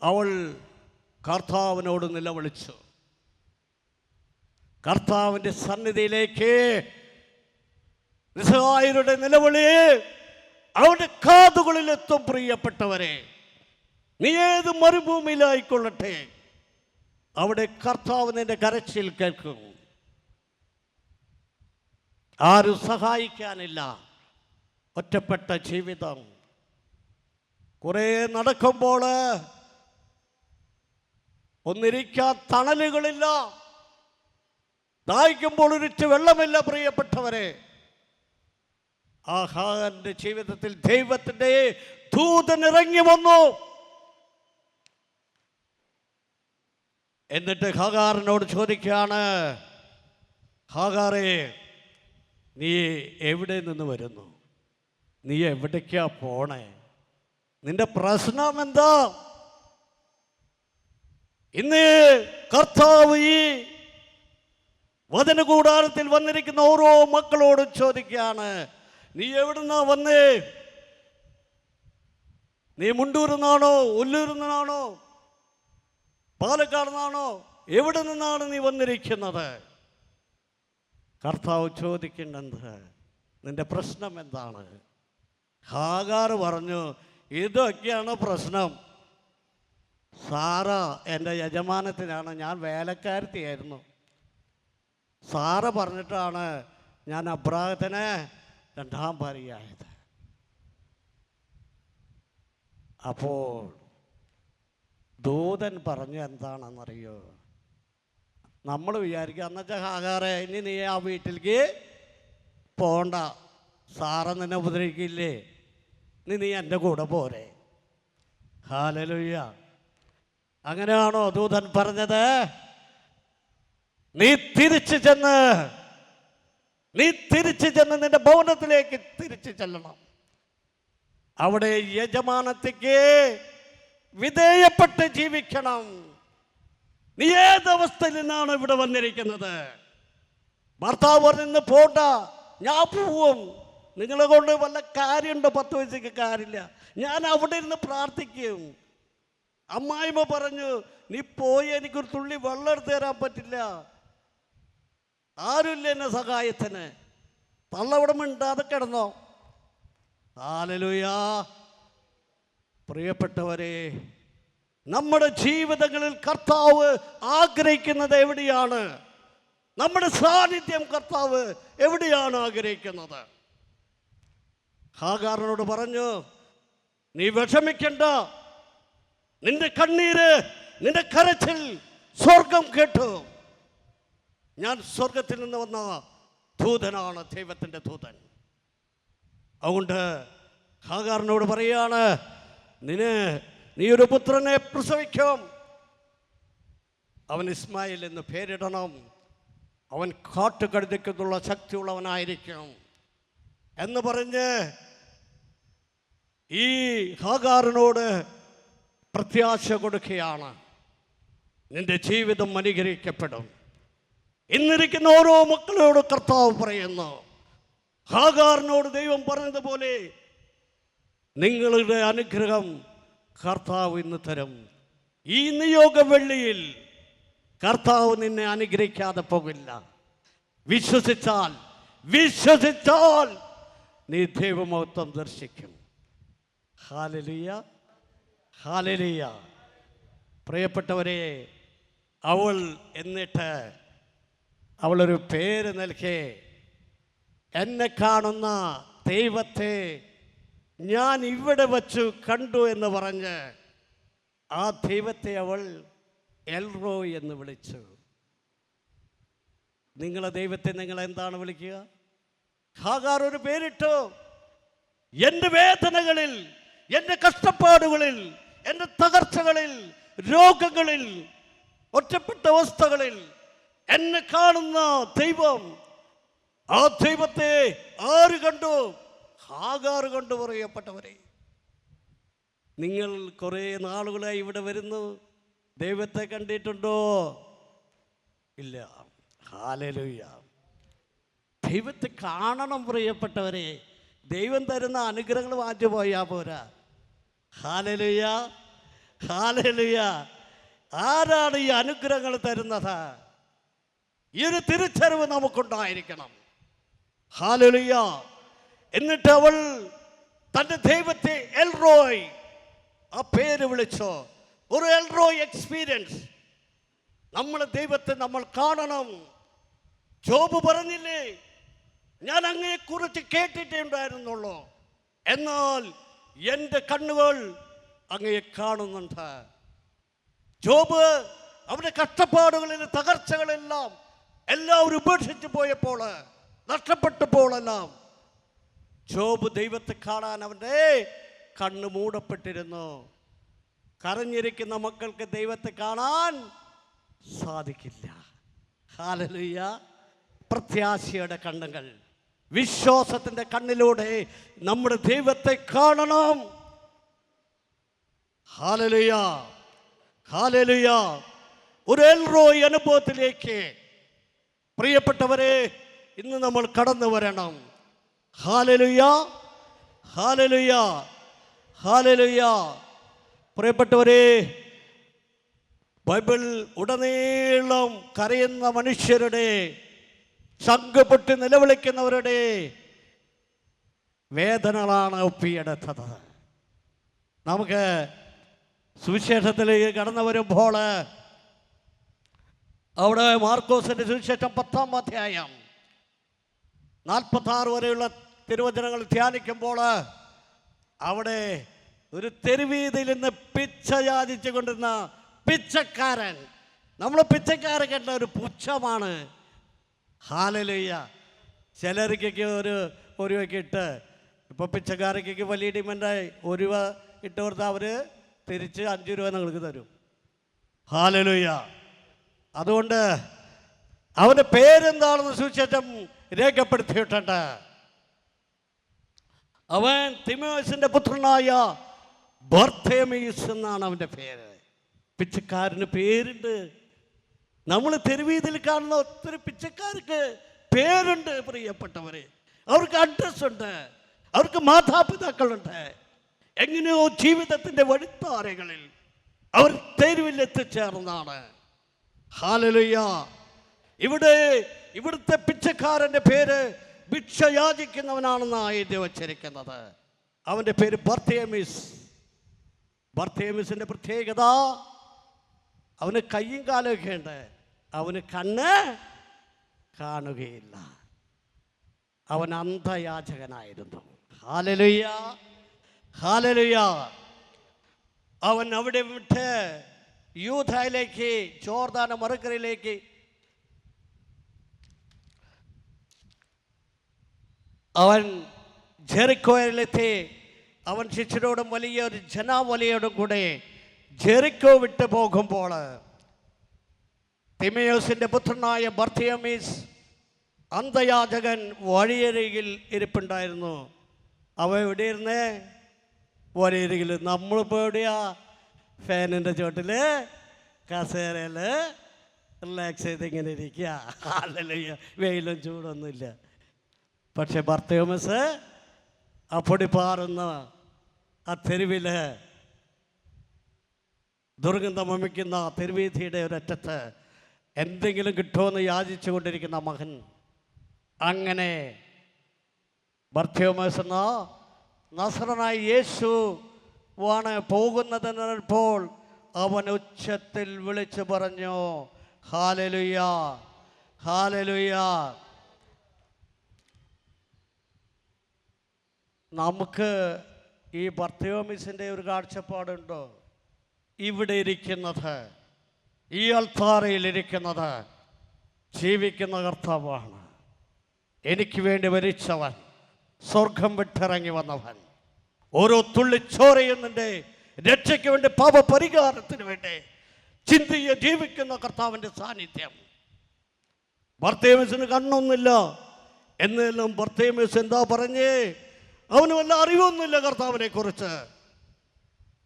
അവൾ കർത്താവിനോട് നിലവിളിച്ചു. കർത്താവിൻ്റെ സന്നിധിയിലേക്ക് നിസ്സഹായരുടെ നിലവിളി അവന്റെ കാതുകളിലെത്തും. പ്രിയപ്പെട്ടവരെ, നീ ഏത് മരുഭൂമിയിലായിക്കൊള്ളട്ടെ, അവിടെ കർത്താവ് നിന്റെ കരച്ചിൽ കേൾക്കും. ആരും സഹായിക്കാനില്ല. ഒറ്റപ്പെട്ട ജീവിതം. കുറെ നടക്കുമ്പോൾ ഒന്നിരിക്കാൻ തണലുകളില്ല. ദാഹിക്കുമ്പോൾ ഒരിറ്റ് വെള്ളമില്ല. പ്രിയപ്പെട്ടവരെ, ആ ഹാഗാറിന്റെ ജീവിതത്തിൽ ദൈവത്തിന്റെ ദൂതൻ ഇറങ്ങി വന്നു. എന്നിട്ട് ഹാഗാറിനോട് ചോദിക്കുകയാണ്, ഹാഗാറേ, നീ എവിടെ നിന്ന് വരുന്നു? നീ എവിടേക്കാ പോണേ? നിന്റെ പ്രശ്നം എന്താ? ഇന്ന് കർത്താവ് ഈ വചനകൂടാരത്തിൽ വന്നിരിക്കുന്ന ഓരോ മക്കളോടും ചോദിക്കുകയാണ്, നീ എവിടുന്നാ വന്നേ? നീ മുണ്ടൂരിന്നാണോ, ഒല്ലൂരിന്നാണോ, പാലക്കാട് നിന്നാണോ, എവിടെ നിന്നാണ് നീ വന്നിരിക്കുന്നത്? കർത്താവ് ചോദിക്കുന്നുണ്ട്, നിന്റെ പ്രശ്നം എന്താണ്? ഹാഗാർ പറഞ്ഞു, ഇതൊക്കെയാണ് പ്രശ്നം. സാറ എൻ്റെ യജമാനത്തിനാണ്, ഞാൻ വേലക്കാരത്തിയായിരുന്നു. സാറ പറഞ്ഞിട്ടാണ് ഞാൻ അബ്രാഹത്തിന് രണ്ടാം ഭാര്യയായത്. അപ്പോൾ ദൂതൻ പറഞ്ഞു എന്താണെന്നറിയോ? നമ്മൾ വിചാരിക്കുക എന്നുവെച്ചാൽ, ഹാഗാറെ, ഇനി നീ ആ വീട്ടിലേക്ക് പോണ്ട, സാറ നിന്നെ ഉപദ്രവിക്കില്ലേ, നീ എൻ്റെ കൂടെ പോരെ. ഹല്ലേലൂയ. അങ്ങനെയാണോ ദൂതൻ പറഞ്ഞത്? നീ തിരിച്ചു ചെന്ന് നിന്റെ ഭവനത്തിലേക്ക് തിരിച്ചു ചെല്ലണം. അവിടെ യജമാനത്തിക്ക് വിധേയപ്പെട്ട് ജീവിക്കണം. നീ ഏതവസ്ഥയിൽ നിന്നാണ് ഇവിടെ വന്നിരിക്കുന്നത്? ഭർത്താവ് പറഞ്ഞ് പോണ്ട, ഞാൻ പോവും, നിങ്ങളെ കൊണ്ട് വല്ല കാര്യമുണ്ടോ? 10 വയസ്സേക്ക് കാര്യമില്ല, ഞാൻ അവിടെ ഇരുന്ന് പ്രാർത്ഥിക്കും. അമ്മായിമ്മ പറഞ്ഞു, നീ പോയി, എനിക്കൊരു തുള്ളി വെള്ളം എടുത്ത് തരാൻ പറ്റില്ല, ആരുമില്ല എന്നെ സഹായത്തിന്, തള്ളവിടെ മിണ്ടാതെ കിടന്നോ. ഹല്ലേലൂയ. പ്രിയപ്പെട്ടവരെ, നമ്മുടെ ജീവിതങ്ങളിൽ കർത്താവ് ആഗ്രഹിക്കുന്നത് എവിടെയാണ്? നമ്മുടെ സാന്നിധ്യം കർത്താവ് എവിടെയാണ് ആഗ്രഹിക്കുന്നത്? ഹാഗാറിനോട് പറഞ്ഞു, നീ വിഷമിക്കണ്ട, നിന്റെ കണ്ണീര്, നിന്റെ കരച്ചിൽ സ്വർഗം കേട്ടു. ഞാൻ സ്വർഗത്തിൽ നിന്ന് വന്ന ദൂതനാണ്, ദൈവത്തിൻ്റെ ദൂതൻ. അതുകൊണ്ട് ഹാഗാറിനോട് പറയാണ്, നീ ഒരു പുത്രനെ പ്രസവിക്കും, അവൻ ഇസ്മായിൽ എന്ന് പേരിടണം. അവൻ കാട്ടുകഴുതയ്ക്കുള്ള ശക്തിയുള്ളവനായിരിക്കും. എന്ന് പറഞ്ഞ് ഈ ഹാഗാറിനോട് പ്രത്യാശ കൊടുക്കുകയാണ്. നിന്റെ ജീവിതം അനുഗ്രഹിക്കപ്പെടും. ഇന്നിരിക്കുന്ന ഓരോ മക്കളോട് കർത്താവ് പറയുന്നു, ഹാഗാറിനോട് ദൈവം പറഞ്ഞതുപോലെ നിങ്ങളുടെ അനുഗ്രഹം കർത്താവ് ഇന്ന് തരും. ഈ നിയോഗ വെള്ളിയിൽ കർത്താവ് നിന്നെ അനുഗ്രഹിക്കാതെ പോകില്ല. വിശ്വസിച്ചാൽ നീ ദൈവമഹത്വം ദർശിക്കും. ഹല്ലേലൂയ, ഹല്ലേലൂയ. പ്രിയപ്പെട്ടവരെ, അവൾ എന്നിട്ട് അവളൊരു പേര് നൽകി, എന്നെ കാണുന്ന ദൈവത്തെ ഞാൻ ഇവിടെ വച്ചു കണ്ടു എന്ന് പറഞ്ഞ് ആ ദൈവത്തെ അവൾ എൽറോയ് എന്ന് വിളിച്ചു. നിങ്ങളെ ദൈവത്തെ നിങ്ങൾ എന്താണ് വിളിക്കുക? ഹാഗാർ ഒരു പേരിട്ടു. എൻ്റെ വേദനകളിൽ, എൻ്റെ കഷ്ടപ്പാടുകളിൽ, എൻ്റെ തകർച്ചകളിൽ, രോഗങ്ങളിൽ, ഒറ്റപ്പെട്ട അവസ്ഥകളിൽ എന്നെ കാണുന്ന ദൈവം, ആ ദൈവത്തെ ആര് കണ്ടു? ഹാഗാർ കണ്ടു. പറയപ്പെട്ടവരെ, നിങ്ങൾ കുറേ നാളുകളായി ഇവിടെ വരുന്നു, ദൈവത്തെ കണ്ടിട്ടുണ്ടോ? ഇല്ല. ഹല്ലേലൂയ. ദൈവത്തെ കാണണം പ്രിയപ്പെട്ടവരെ. ദൈവം തരുന്ന അനുഗ്രഹങ്ങൾ മാറ്റി പോയാ പോരാ. Hallelujah, hallelujah. ആരാണ് ഈ അനുഗ്രഹങ്ങൾ തരുന്നത്? ഈ ഒരു തിരിച്ചറിവ് നമുക്കുണ്ടായിരിക്കണം. ഹല്ലേലൂയ. എന്നിട്ട് അവൾ തൻ്റെ ദൈവത്തെ എൽറോയ്, ആ പേര് വിളിച്ചോ. ഒരു എൽറോയ് എക്സ്പീരിയൻസ്. നമ്മളെ ദൈവത്തെ നമ്മൾ കാണണം. ജോബ് പറഞ്ഞില്ലേ, ഞാൻ അങ്ങയെക്കുറിച്ച് കേട്ടിട്ടേ ഉണ്ടായിരുന്നുള്ളൂ, എന്നാൽ എൻ്റെ കണ്ണുകൾ അങ്ങയെ കാണുന്നുണ്ട്. ജോബ് അവരുടെ കഷ്ടപ്പാടുകളിൽ, തകർച്ചകളെല്ലാം എല്ലാവരും ഉപേക്ഷിച്ച് പോയപ്പോൾ, നഷ്ടപ്പെട്ടപ്പോഴെല്ലാം ജോബ് ദൈവത്തെ കാണാൻ അവൻ്റെ കണ്ണ് മൂടപ്പെട്ടിരുന്നു. കരഞ്ഞിരിക്കുന്ന മക്കൾക്ക് ദൈവത്തെ കാണാൻ സാധിക്കില്ല. ഹല്ലേലൂയ. പ്രത്യാശയുടെ കണ്ണുകൾ, വിശ്വാസത്തിൻ്റെ കണ്ണിലൂടെ നമ്മുടെ ദൈവത്തെ കാണണം. Hallelujah, hallelujah. ഒരു എൽറോയ് അനുഭവത്തിലേക്ക് പ്രിയപ്പെട്ടവരെ ഇന്ന് നമ്മൾ കടന്നു വരണം. ഹല്ലേലൂയ, ഹല്ലേലൂയ, ഹല്ലേലൂയ. പ്രിയപ്പെട്ടവരെ, ബൈബിൾ ഉടനീളം കരയുന്ന മനുഷ്യരുടെ, ശംഖുപൊട്ടി നിലവിളിക്കുന്നവരുടെ വേദനകളാണ് ഒപ്പിയെടുത്തത്. നമുക്ക് സുവിശേഷത്തിലേക്ക് കടന്നു വരുമ്പോൾ അവിടെ മാർക്കോസിന്റെ സുവിശേഷം 10-ാം അധ്യായം 46 വരെയുള്ള തിരുവചനങ്ങൾ ധ്യാനിക്കുമ്പോൾ അവിടെ ഒരു തെരുവീതിയിൽ നിന്ന് പിച്ച യാചിച്ചു കൊണ്ടിരുന്ന പിച്ചക്കാരൻ, നമ്മൾ പിച്ചക്കാരൻ കേട്ട ഒരു പുച്ഛമാണ്. ഹല്ലേലൂയ. ചിലർക്കൊക്കെ ഒരു രൂപയ്ക്ക് ഇട്ട്, ഇപ്പോൾ പിച്ചക്കാരക്കൊക്കെ വലിയ ഡിമാൻഡായി. 1 രൂപ ഇട്ട് കൊടുത്താൽ അവർ തിരിച്ച് 5 രൂപ നിങ്ങൾക്ക് തരും. ഹല്ലേലൂയ. അതുകൊണ്ട് അവൻ്റെ പേരെന്താണെന്ന് സുവിശേഷം രേഖപ്പെടുത്തിയിട്ടുണ്ട്. അവൻ തിമോസിന്റെ പുത്രനായ ബർത്തേമീസ് എന്നാണ് അവൻ്റെ പേര്. പിച്ചക്കാരന് പേരുണ്ട്. നമ്മൾ തെരുവീതിൽ കാണുന്ന ഒത്തിരി പിച്ചക്കാർക്ക് പേരുണ്ട് പ്രിയപ്പെട്ടവരെ. അവർക്ക് അഡ്രസ് ഉണ്ട്, അവർക്ക് മാതാപിതാക്കളുണ്ട്. എങ്ങനെയോ ജീവിതത്തിൻ്റെ വഴിത്താരകളിൽ അവർ തെരുവിൽ എത്തിച്ചേർന്നാണ്. ഹല്ലേലൂയ. ഇവിടുത്തെ പിച്ചക്കാരൻ്റെ പേര് ഭിക്ഷ യാചിക്കുന്നവനാണെന്നാണ് എഴുതി വച്ചിരിക്കുന്നത്. അവൻ്റെ പേര് ബർത്തേമീസ്. ബർത്തേമീസിൻ്റെ പ്രത്യേകത, അവന് കയ്യും കാലൊക്കെ ഉണ്ട്, അവന് കണ്ണ് കാണുകയില്ല. അവൻ അന്ധയാചകനായിരുന്നു. Hallelujah, hallelujah. അവൻ അവിടെ വിട്ട് യൂദയിലേക്ക്, ജോർദാന മറുകരയിലേക്ക് അവൻ ജെറിക്കോയിലെത്തി. അവൻ ശിഷ്യരോടും വലിയൊരു ജനാവലിയോടും കൂടെ ജെറിക്കോ വിട്ടു പോകുമ്പോൾ തിമോസിന്റെ പുത്രനായ ബർത്തിമേസ് അന്ധയാചകൻ വഴിയരികിൽ ഇരിപ്പുണ്ടായിരുന്നു. അവ എവിടെയിരുന്നേ? വഴിയരികിൽ. നമ്മളിപ്പോൾ എവിടെയാ? ഫാനിൻ്റെ ചോട്ടിൽ കസേരയിൽ റിലാക്സ് ചെയ്ത് ഇങ്ങനെ ഇരിക്കുക. അല്ലെങ്കിൽ വെയിലും ചൂടൊന്നുമില്ല. പക്ഷെ ബർത്തിമേസ് ആ പൊടിപ്പാറുന്ന ആ തെരുവിൽ, ദുർഗന്ധം വമിക്കുന്ന തെരുവീഥിയുടെ ഒരറ്റത്ത് എന്തെങ്കിലും കിട്ടുമെന്ന് യാചിച്ചു കൊണ്ടിരിക്കുന്ന മകൻ. അങ്ങനെ ബർത്തിമേസ് എന്ന നസറനായ യേശു ആണ് പോകുന്നതെന്നപ്പോൾ അവൻ ഉച്ചത്തിൽ വിളിച്ചു പറഞ്ഞു, ഹല്ലേലൂയ, ഹല്ലേലൂയ. നമുക്ക് ഈ ബർത്തിമേസിൻ്റെ ഒരു കാഴ്ചപ്പാടുണ്ടോ? ഇവിടെ ഇരിക്കുന്നത്, ഈ അൾത്താരയിലിരിക്കുന്നത് ജീവിക്കുന്ന കർത്താവാണ്. എനിക്ക് വേണ്ടി മരിച്ചവൻ, സ്വർഗം വിട്ടിറങ്ങി വന്നവൻ, ഓരോ തുള്ളിച്ചോരയും നിന്റെ രക്ഷയ്ക്ക് വേണ്ടി, പാപപരിഹാരത്തിന് വേണ്ടി ചിന്തിയെ ജീവിക്കുന്ന കർത്താവിൻ്റെ സാന്നിധ്യം. ബർത്തിമേസിന് കണ്ണൊന്നുമില്ല എന്നെല്ലാം ബർത്തിമേസ് എന്താ പറഞ്ഞേ? അവന് വല്ല അറിവൊന്നുമില്ല കർത്താവിനെ കുറിച്ച്.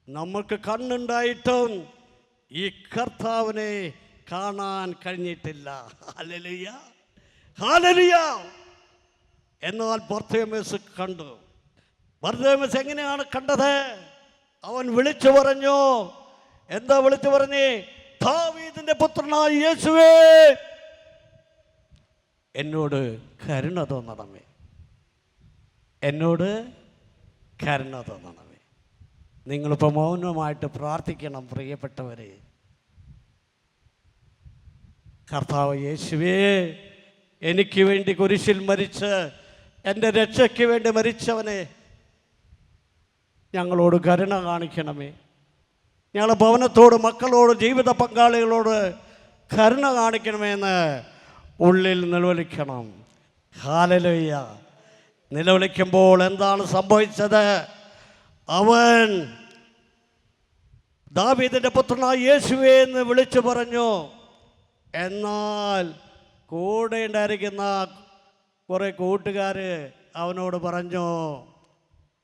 നമുക്ക് കണ്ണുണ്ടായിട്ടും ഈ കർത്താവിനെ കാണാൻ കഴിഞ്ഞിട്ടില്ല. ഹല്ലേലൂയ, ഹല്ലേലൂയ. എന്നാൽ ബർത്തിമേസ് കണ്ടു. ബർത്തിമേസ് എങ്ങനെയാണ് കണ്ടത്? അവൻ വിളിച്ചു പറഞ്ഞു. എന്താ വിളിച്ചു പറഞ്ഞേ? ദാവീദിന്റെ പുത്രനായ യേശുവേ, എന്നോട് കരുണ തോന്നണമേ, എന്നോട് കരുണ തോന്നണമേ. നിങ്ങളിപ്പോൾ മൗനമായിട്ട് പ്രാർത്ഥിക്കണം പ്രിയപ്പെട്ടവരെ. കർത്താവ് യേശുവേ, എനിക്ക് വേണ്ടി കുരിശിൽ മരിച്ച് എൻ്റെ രക്ഷയ്ക്ക് വേണ്ടി മരിച്ചവനെ, ഞങ്ങളോട് കരുണ കാണിക്കണമേ. ഞങ്ങളുടെ ഭവനത്തോട്, മക്കളോട്, ജീവിത പങ്കാളികളോട് കരുണ കാണിക്കണമെന്ന് ഉള്ളിൽ നിലവിളിക്കണം. ഹല്ലേലൂയ. നിലവിളിക്കുമ്പോൾ എന്താണ് സംഭവിച്ചത്? അവൻ ദാവീദിന്റെ പുത്രനായ യേശുവേ എന്ന് വിളിച്ചു പറഞ്ഞു. എന്നാൽ കൂടെ ഉണ്ടായിരിക്കുന്ന കുറെ കൂട്ടുകാർ അവനോട് പറഞ്ഞു,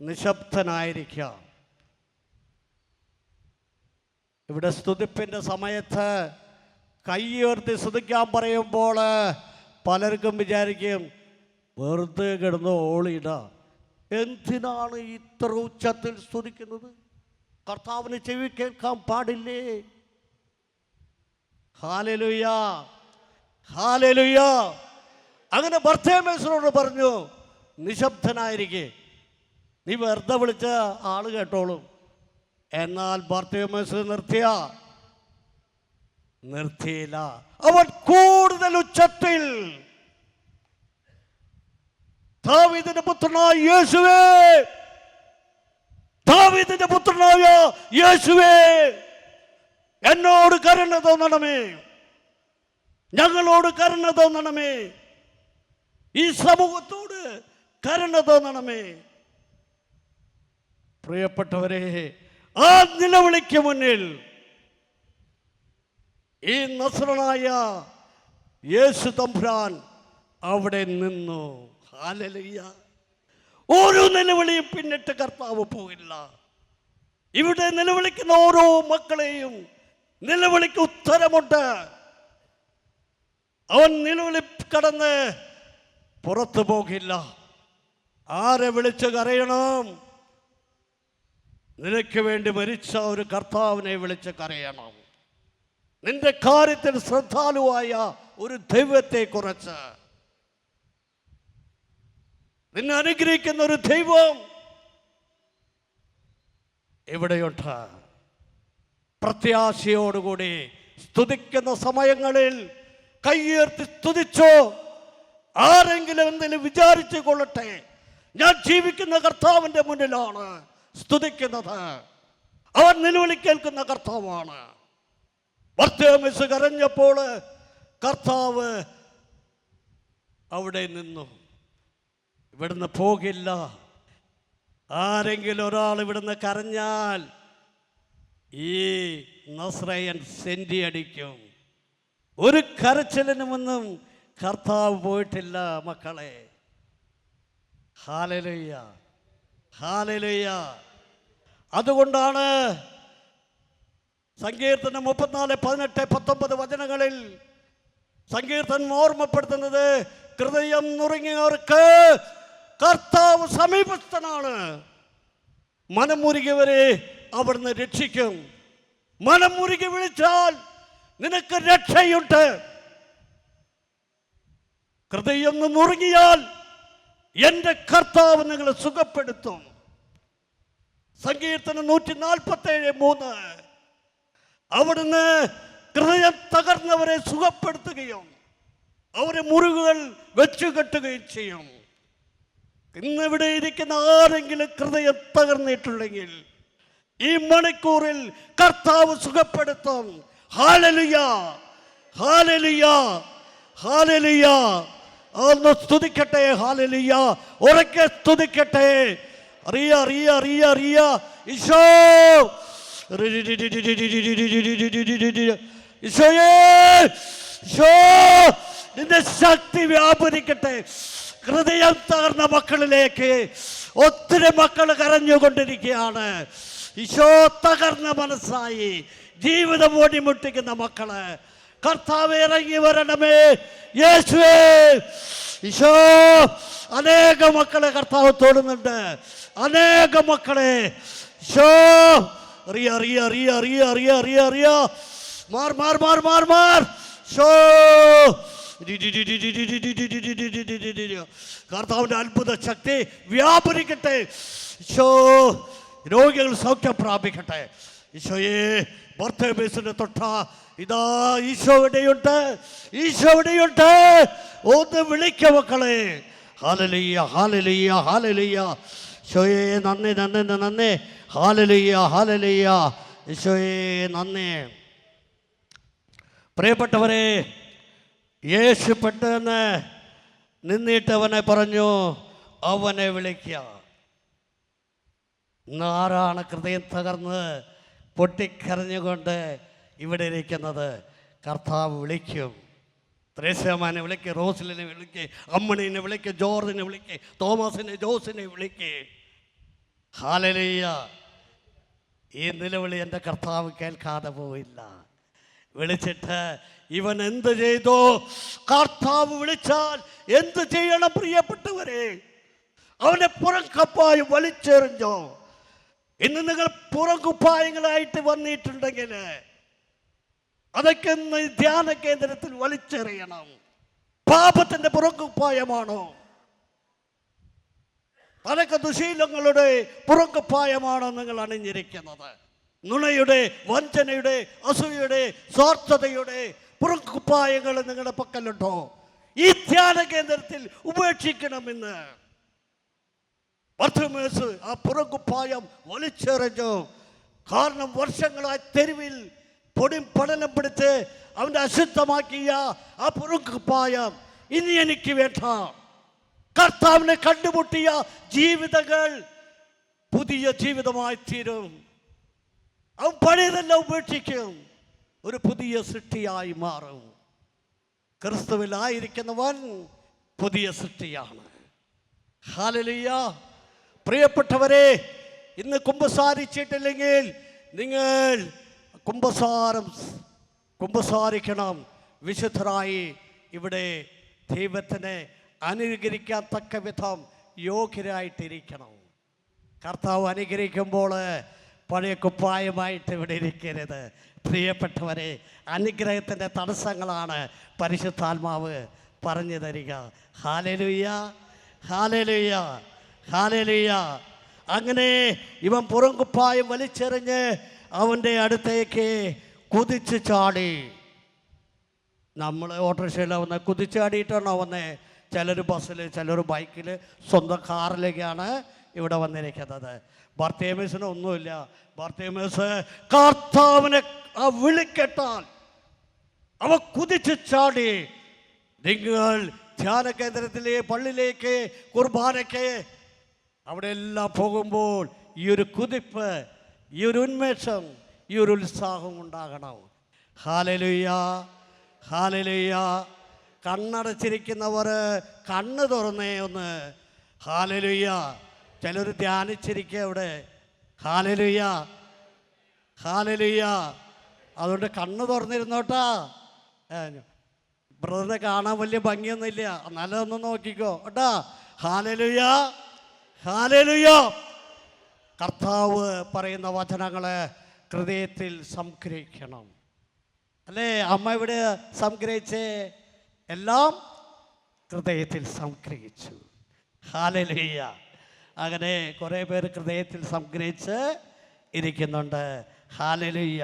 നിശബ്ദനായിരിക്കാം. ഇവിടെ സ്തുതിപ്പിൻ്റെ സമയത്ത് കൈയുയർത്തി സ്തുതിക്കാൻ പറയുമ്പോൾ പലർക്കും വിചാരിക്കും, വെറുതെ കിടന്ന് ഓളിയിട, എന്തിനാണ് ഇത്ര ഉച്ചത്തിൽ സ്തുതിക്കുന്നത്? കർത്താവിന് ചെവി കേൾക്കാൻ പാടില്ലേ? Hallelujah, hallelujah. അങ്ങനെ ബർത്തിമേസിനോട് പറഞ്ഞു, നിശബ്ദനായിരിക്കെ, നീ വെറുതെ വിളിച്ച ആള് കേട്ടോളും. എന്നാൽ ബർത്തിമേസ് നിർത്തിയില്ല. അവൻ കൂടുതൽ ഉച്ചത്തിൽ, ദാവീദിന്റെ പുത്രനായ യേശുവേ, ദാവീദിന്റെ പുത്രനായ യേശുവേ, എന്നോട് കരുണ തോന്നണമേ, ഞങ്ങളോട് കരുണ തോന്നണമേ, ഈ സമൂഹത്തോട് കരുണ തോന്നണമേ. പ്രിയപ്പെട്ടവരെ, ആ നിലവിളിക്ക് മുന്നിൽ ഈ നസറനായ യേശു തമ്പുരാൻ അവിടെ നിന്നു. ഹല്ലേലൂയ. ഓരോ നിലവിളിയും പിന്നിട്ട് കർത്താവ് പോയില്ല. ഇവിടെ നിലവിളിക്കുന്ന ഓരോ മക്കളെയും നിലവിളിക്ക് ഉത്തരമുണ്ട്. അവൻ നിലവിളി കടന്ന് പുറത്തു പോകില്ല. ആരെ വിളിച്ച് കരയണം? നിനക്ക് വേണ്ടി മരിച്ച ഒരു കർത്താവിനെ വിളിച്ച് കരയണം. നിന്റെ കാര്യത്തിൽ ശ്രദ്ധാലുവായ ഒരു ദൈവത്തെ കുറിച്ച്, നിന്നെ അനുഗ്രഹിക്കുന്ന ഒരു ദൈവം എവിടെയുണ്ട്? പ്രത്യാശയോടുകൂടി സ്തുതിക്കുന്ന സമയങ്ങളിൽ കൈയുയർത്തി സ്തുതിച്ചോ. ആരെങ്കിലും എന്തെങ്കിലും വിചാരിച്ചു കൊള്ളട്ടെ, ഞാൻ ജീവിക്കുന്ന കർത്താവിൻ്റെ മുന്നിലാണ് സ്തുതിക്കുന്നത്. അവൻ നിലവിളി കേൾക്കുന്ന കർത്താവാണ്. ബർത്തിമേസ് കരഞ്ഞപ്പോൾ കർത്താവ് അവിടെ നിന്നു. ഇവിടുന്ന് പോകില്ല. ആരെങ്കിലും ഒരാൾ ഇവിടുന്ന് കരഞ്ഞാൽ ഈ നസ്രയൻ സെന്റി അടിക്കും. ഒരു കരച്ചിലിനുമൊന്നും കർത്താവ് പോയിട്ടില്ല മക്കളെ. Hallelujah, hallelujah. അതുകൊണ്ടാണ് സങ്കീർത്തനം 34:18-19 വചനങ്ങളിൽ സങ്കീർത്തനം ഓർമ്മപ്പെടുത്തുന്നത്, ഹൃദയം നുറുങ്ങിയവർക്ക് കർത്താവ് സമീപസ്ഥനാണ്, മനമുരുകിയവരെ അവിടുന്ന് രക്ഷിക്കും. മനമുരുകി വിളിച്ചാൽ നിനക്ക് രക്ഷയുണ്ട്. ഹൃദയം നുറുങ്ങിയാൽ എൻ്റെ കർത്താവ് നിങ്ങളെ സുഖപ്പെടുത്തും. സങ്കീർത്തനം 147:3. അവിടുന്ന് ഹൃദയം തകർന്നവരെ സുഖപ്പെടുത്തുകയും അവരെ മുറിവുകൾ വെച്ചുകെട്ടുകയും ചെയ്യും. ഇന്നിവിടെ ഇരിക്കുന്ന ആരെങ്കിലും ഹൃദയം തകർന്നിട്ടുണ്ടെങ്കിൽ ഈ മണിക്കൂറിൽ കർത്താവ് സുഖപ്പെടുത്തും. ഹല്ലേലൂയ, ഹല്ലേലൂയ, ഹല്ലേലൂയ. ഒന്ന് സ്തുതിക്കട്ടെ. ഹല്ലേലൂയ, ഉറക്കെ സ്തുതിക്കട്ടെ. അറിയ അറിയ അറിയ അറിയ ഈശോ, ഈശോയേ, ഈശോ, നിന്റെ ശക്തി വ്യാപരിക്കട്ടെ. ഹൃദയം തകർന്ന മക്കളിലേക്ക് ഒത്തിരി മക്കൾ കരഞ്ഞുകൊണ്ടിരിക്കുകയാണ്. ഈശോ, തകർന്ന മനസ്സായി ജീവിതം ഓടിമുട്ടിക്കുന്ന മക്കള്, കർത്താവേ ഇറങ്ങി വരണമേ യേശുവേ. ഈശോ, അനേക മക്കളെ കർത്താവ് തൊടുന്നുണ്ട്, അനേക മക്കളെ. ഈശോ, അറിയ അറിയ അറിയ അറിയ അറിയ അറിയ അറിയ മാർ മാർ മാർ മാർ മാർ. ഈശോ, കർത്താവിന്റെ അത്ഭുത ശക്തി വ്യാപരിക്കട്ടെ. ഈശോ, രോഗികൾ സൗഖ്യം പ്രാപിക്കട്ടെ. ഈശോയെ, ബർത്തേമേസിനെ തൊട്ട ഇതാ ഈശോ ഇവിടെയുണ്ട്, ഈശോ ഇവിടെയുണ്ട്. ഒന്ന് വിളിക്ക മക്കളെ. ഹല്ലേലൂയ, ഹല്ലേലൂയ, ഹല്ലേലൂയ. ഈശോയെ നന്ദി, നന്ദി, നന്ദി. ഹല്ലേലൂയ, ഹല്ലേലൂയ. ഈശോയെ നന്ദി. പ്രിയപ്പെട്ടവരെ, യേശു പെട്ടെന്ന് നിന്നിട്ടവനെ പറഞ്ഞു, അവനെ വിളിക്കുക. ഇന്ന് ആരാണ് ഹൃദയം തകർന്ന് പൊട്ടിക്കരഞ്ഞുകൊണ്ട് ഇവിടെ ഇരിക്കുന്നത്? കർത്താവ് വിളിക്കും. ത്രേസ്യാമാനെ വിളിക്ക്, റോസലിനെ വിളിക്ക്, അമ്മണിനെ വിളിക്ക്, ജോർജിനെ വിളിക്ക്, തോമസിനെ, ജോസിനെ വിളിക്ക്. ഹല്ലേലൂയ. ഈ നിലവിളി എൻ്റെ കർത്താവ് കേൾക്കാതെ പോയില്ല. വിളിച്ചിട്ട് ഇവൻ എന്ത് ചെയ്തു? കർത്താവ് വിളിച്ചാൽ എന്ത് ചെയ്യണം പ്രിയപ്പെട്ടവരെ? അവനെ പുറംകപ്പായി വലിച്ചെറിഞ്ഞോ? ഇന്ന് നിങ്ങൾ പുറംകുപ്പായങ്ങളായിട്ട് വന്നിട്ടുണ്ടെങ്കിൽ അതൊക്കെ ഇന്ന് ധ്യാന കേന്ദ്രത്തിൽ വലിച്ചെറിയണം. പാപത്തിന്റെ പുറംകുപ്പായമാണോ? അതൊക്കെ ദുശീലങ്ങളുടെ പുറംകുപ്പായമാണോ നിങ്ങൾ അണിഞ്ഞിരിക്കുന്നത്? നുണയുടെ, വഞ്ചനയുടെ, അസൂയയുടെ, സ്വാർത്ഥതയുടെ പുറംകുപ്പായങ്ങൾ നിങ്ങളുടെ പക്കലുണ്ടോ? ഈ ധ്യാന കേന്ദ്രത്തിൽ ഉപേക്ഷിക്കണമെന്ന് ബർത്തിമേസ് ആ പുറംകുപ്പായം വലിച്ചെറിഞ്ഞു. കാരണം വർഷങ്ങളായി തെരുവിൽ പൊടി പഠനം പിടിച്ച് അവൻ്റെ അശുദ്ധമാക്കിയ ആ പുറംകുപ്പായം ഇനി എനിക്ക് വേണ്ട. കർത്താവിനെ കണ്ടുമുട്ടിയ ജീവിതങ്ങൾ പുതിയ ജീവിതമായി തീരും. അവൻ പഴയതെല്ലാം ഉപേക്ഷിക്കും, ഒരു പുതിയ സൃഷ്ടിയായി മാറും. ക്രിസ്തുവിലായിരിക്കുന്നവൻ പുതിയ സൃഷ്ടിയാണ്. ഹല്ലേലൂയ. പ്രിയപ്പെട്ടവരെ, ഇന്ന് കുമ്പസാരിച്ചിട്ടില്ലെങ്കിൽ നിങ്ങൾ കുമ്പസാരിക്കണം. വിശുദ്ധരായി ഇവിടെ ദൈവത്തിനെ അനുകരിക്കാൻ തക്ക വിധം യോഗ്യരായിട്ടിരിക്കണം. കർത്താവ് അനുഗ്രഹിക്കുമ്പോൾ പഴയ കുപ്പായമായിട്ട് ഇവിടെ ഇരിക്കരുത്. പ്രിയപ്പെട്ടവരെ, അനുഗ്രഹത്തിൻ്റെ തടസ്സങ്ങളാണ് പരിശുദ്ധാത്മാവ് പറഞ്ഞു തരിക. ഹല്ലേലൂയ, ഹല്ലേലൂയ, ഹല്ലേലൂയ. അങ്ങനെ ഇവൻ പുറംകുപ്പായം വലിച്ചെറിഞ്ഞ് അവൻ്റെ അടുത്തേക്ക് കുതിച്ചു ചാടി. നമ്മൾ ഓട്ടോറിക്ഷയിൽ വന്ന് കുതിച്ചാടിയിട്ടാണോ വന്നേ? ചിലർ ബസ്സിൽ, ചിലർ ബൈക്കിൽ, സ്വന്തം കാറിലേക്കാണ് ഇവിടെ വന്നിരിക്കുന്നത്. ബർത്തിമേസിന് ഒന്നുമില്ല. ബർത്തിമേസ് കർത്താവിനെ ആ വിളിക്കെട്ടാൽ അവ കുതിച്ചു ചാടി. നിങ്ങൾ ധ്യാന കേന്ദ്രത്തിലെ, പള്ളിയിലേക്ക്, കുർബാനയ്ക്ക് അവിടെ എല്ലാം പോകുമ്പോൾ ഈ ഒരു കുതിപ്പ്, ഈ ഒരു ഉന്മേഷം, ഈ ഒരു ഉത്സാഹം ഉണ്ടാകണം. Hallelujah, hallelujah. കണ്ണടച്ചിരിക്കുന്നവർ കണ്ണ് തുറന്നേ ഒന്ന്. ഹല്ലേലൂയ. ചിലർ ധ്യാനിച്ചിരിക്കുക അവിടെ. Hallelujah, hallelujah. അതുകൊണ്ട് കണ്ണ് തുറന്നിരുന്നോട്ടാ. ബ്രദറിനെ കാണാൻ വലിയ ഭംഗിയൊന്നുമില്ല, നല്ലതൊന്നും നോക്കിക്കോ കേട്ടാ. Hallelujah, hallelujah. കർത്താവ് പറയുന്ന വചനങ്ങളെ ഹൃദയത്തിൽ സംഗ്രഹിക്കണം. അല്ലേ? അമ്മ ഇവിടെ സംഗ്രഹിച്ച് എല്ലാം ഹൃദയത്തിൽ സംഗ്രഹിച്ചു. ഹല്ലേലൂയ. അങ്ങനെ കുറേ പേര് ഹൃദയത്തിൽ സംഗ്രഹിച്ച് ഇരിക്കുന്നുണ്ട്. Hallelujah,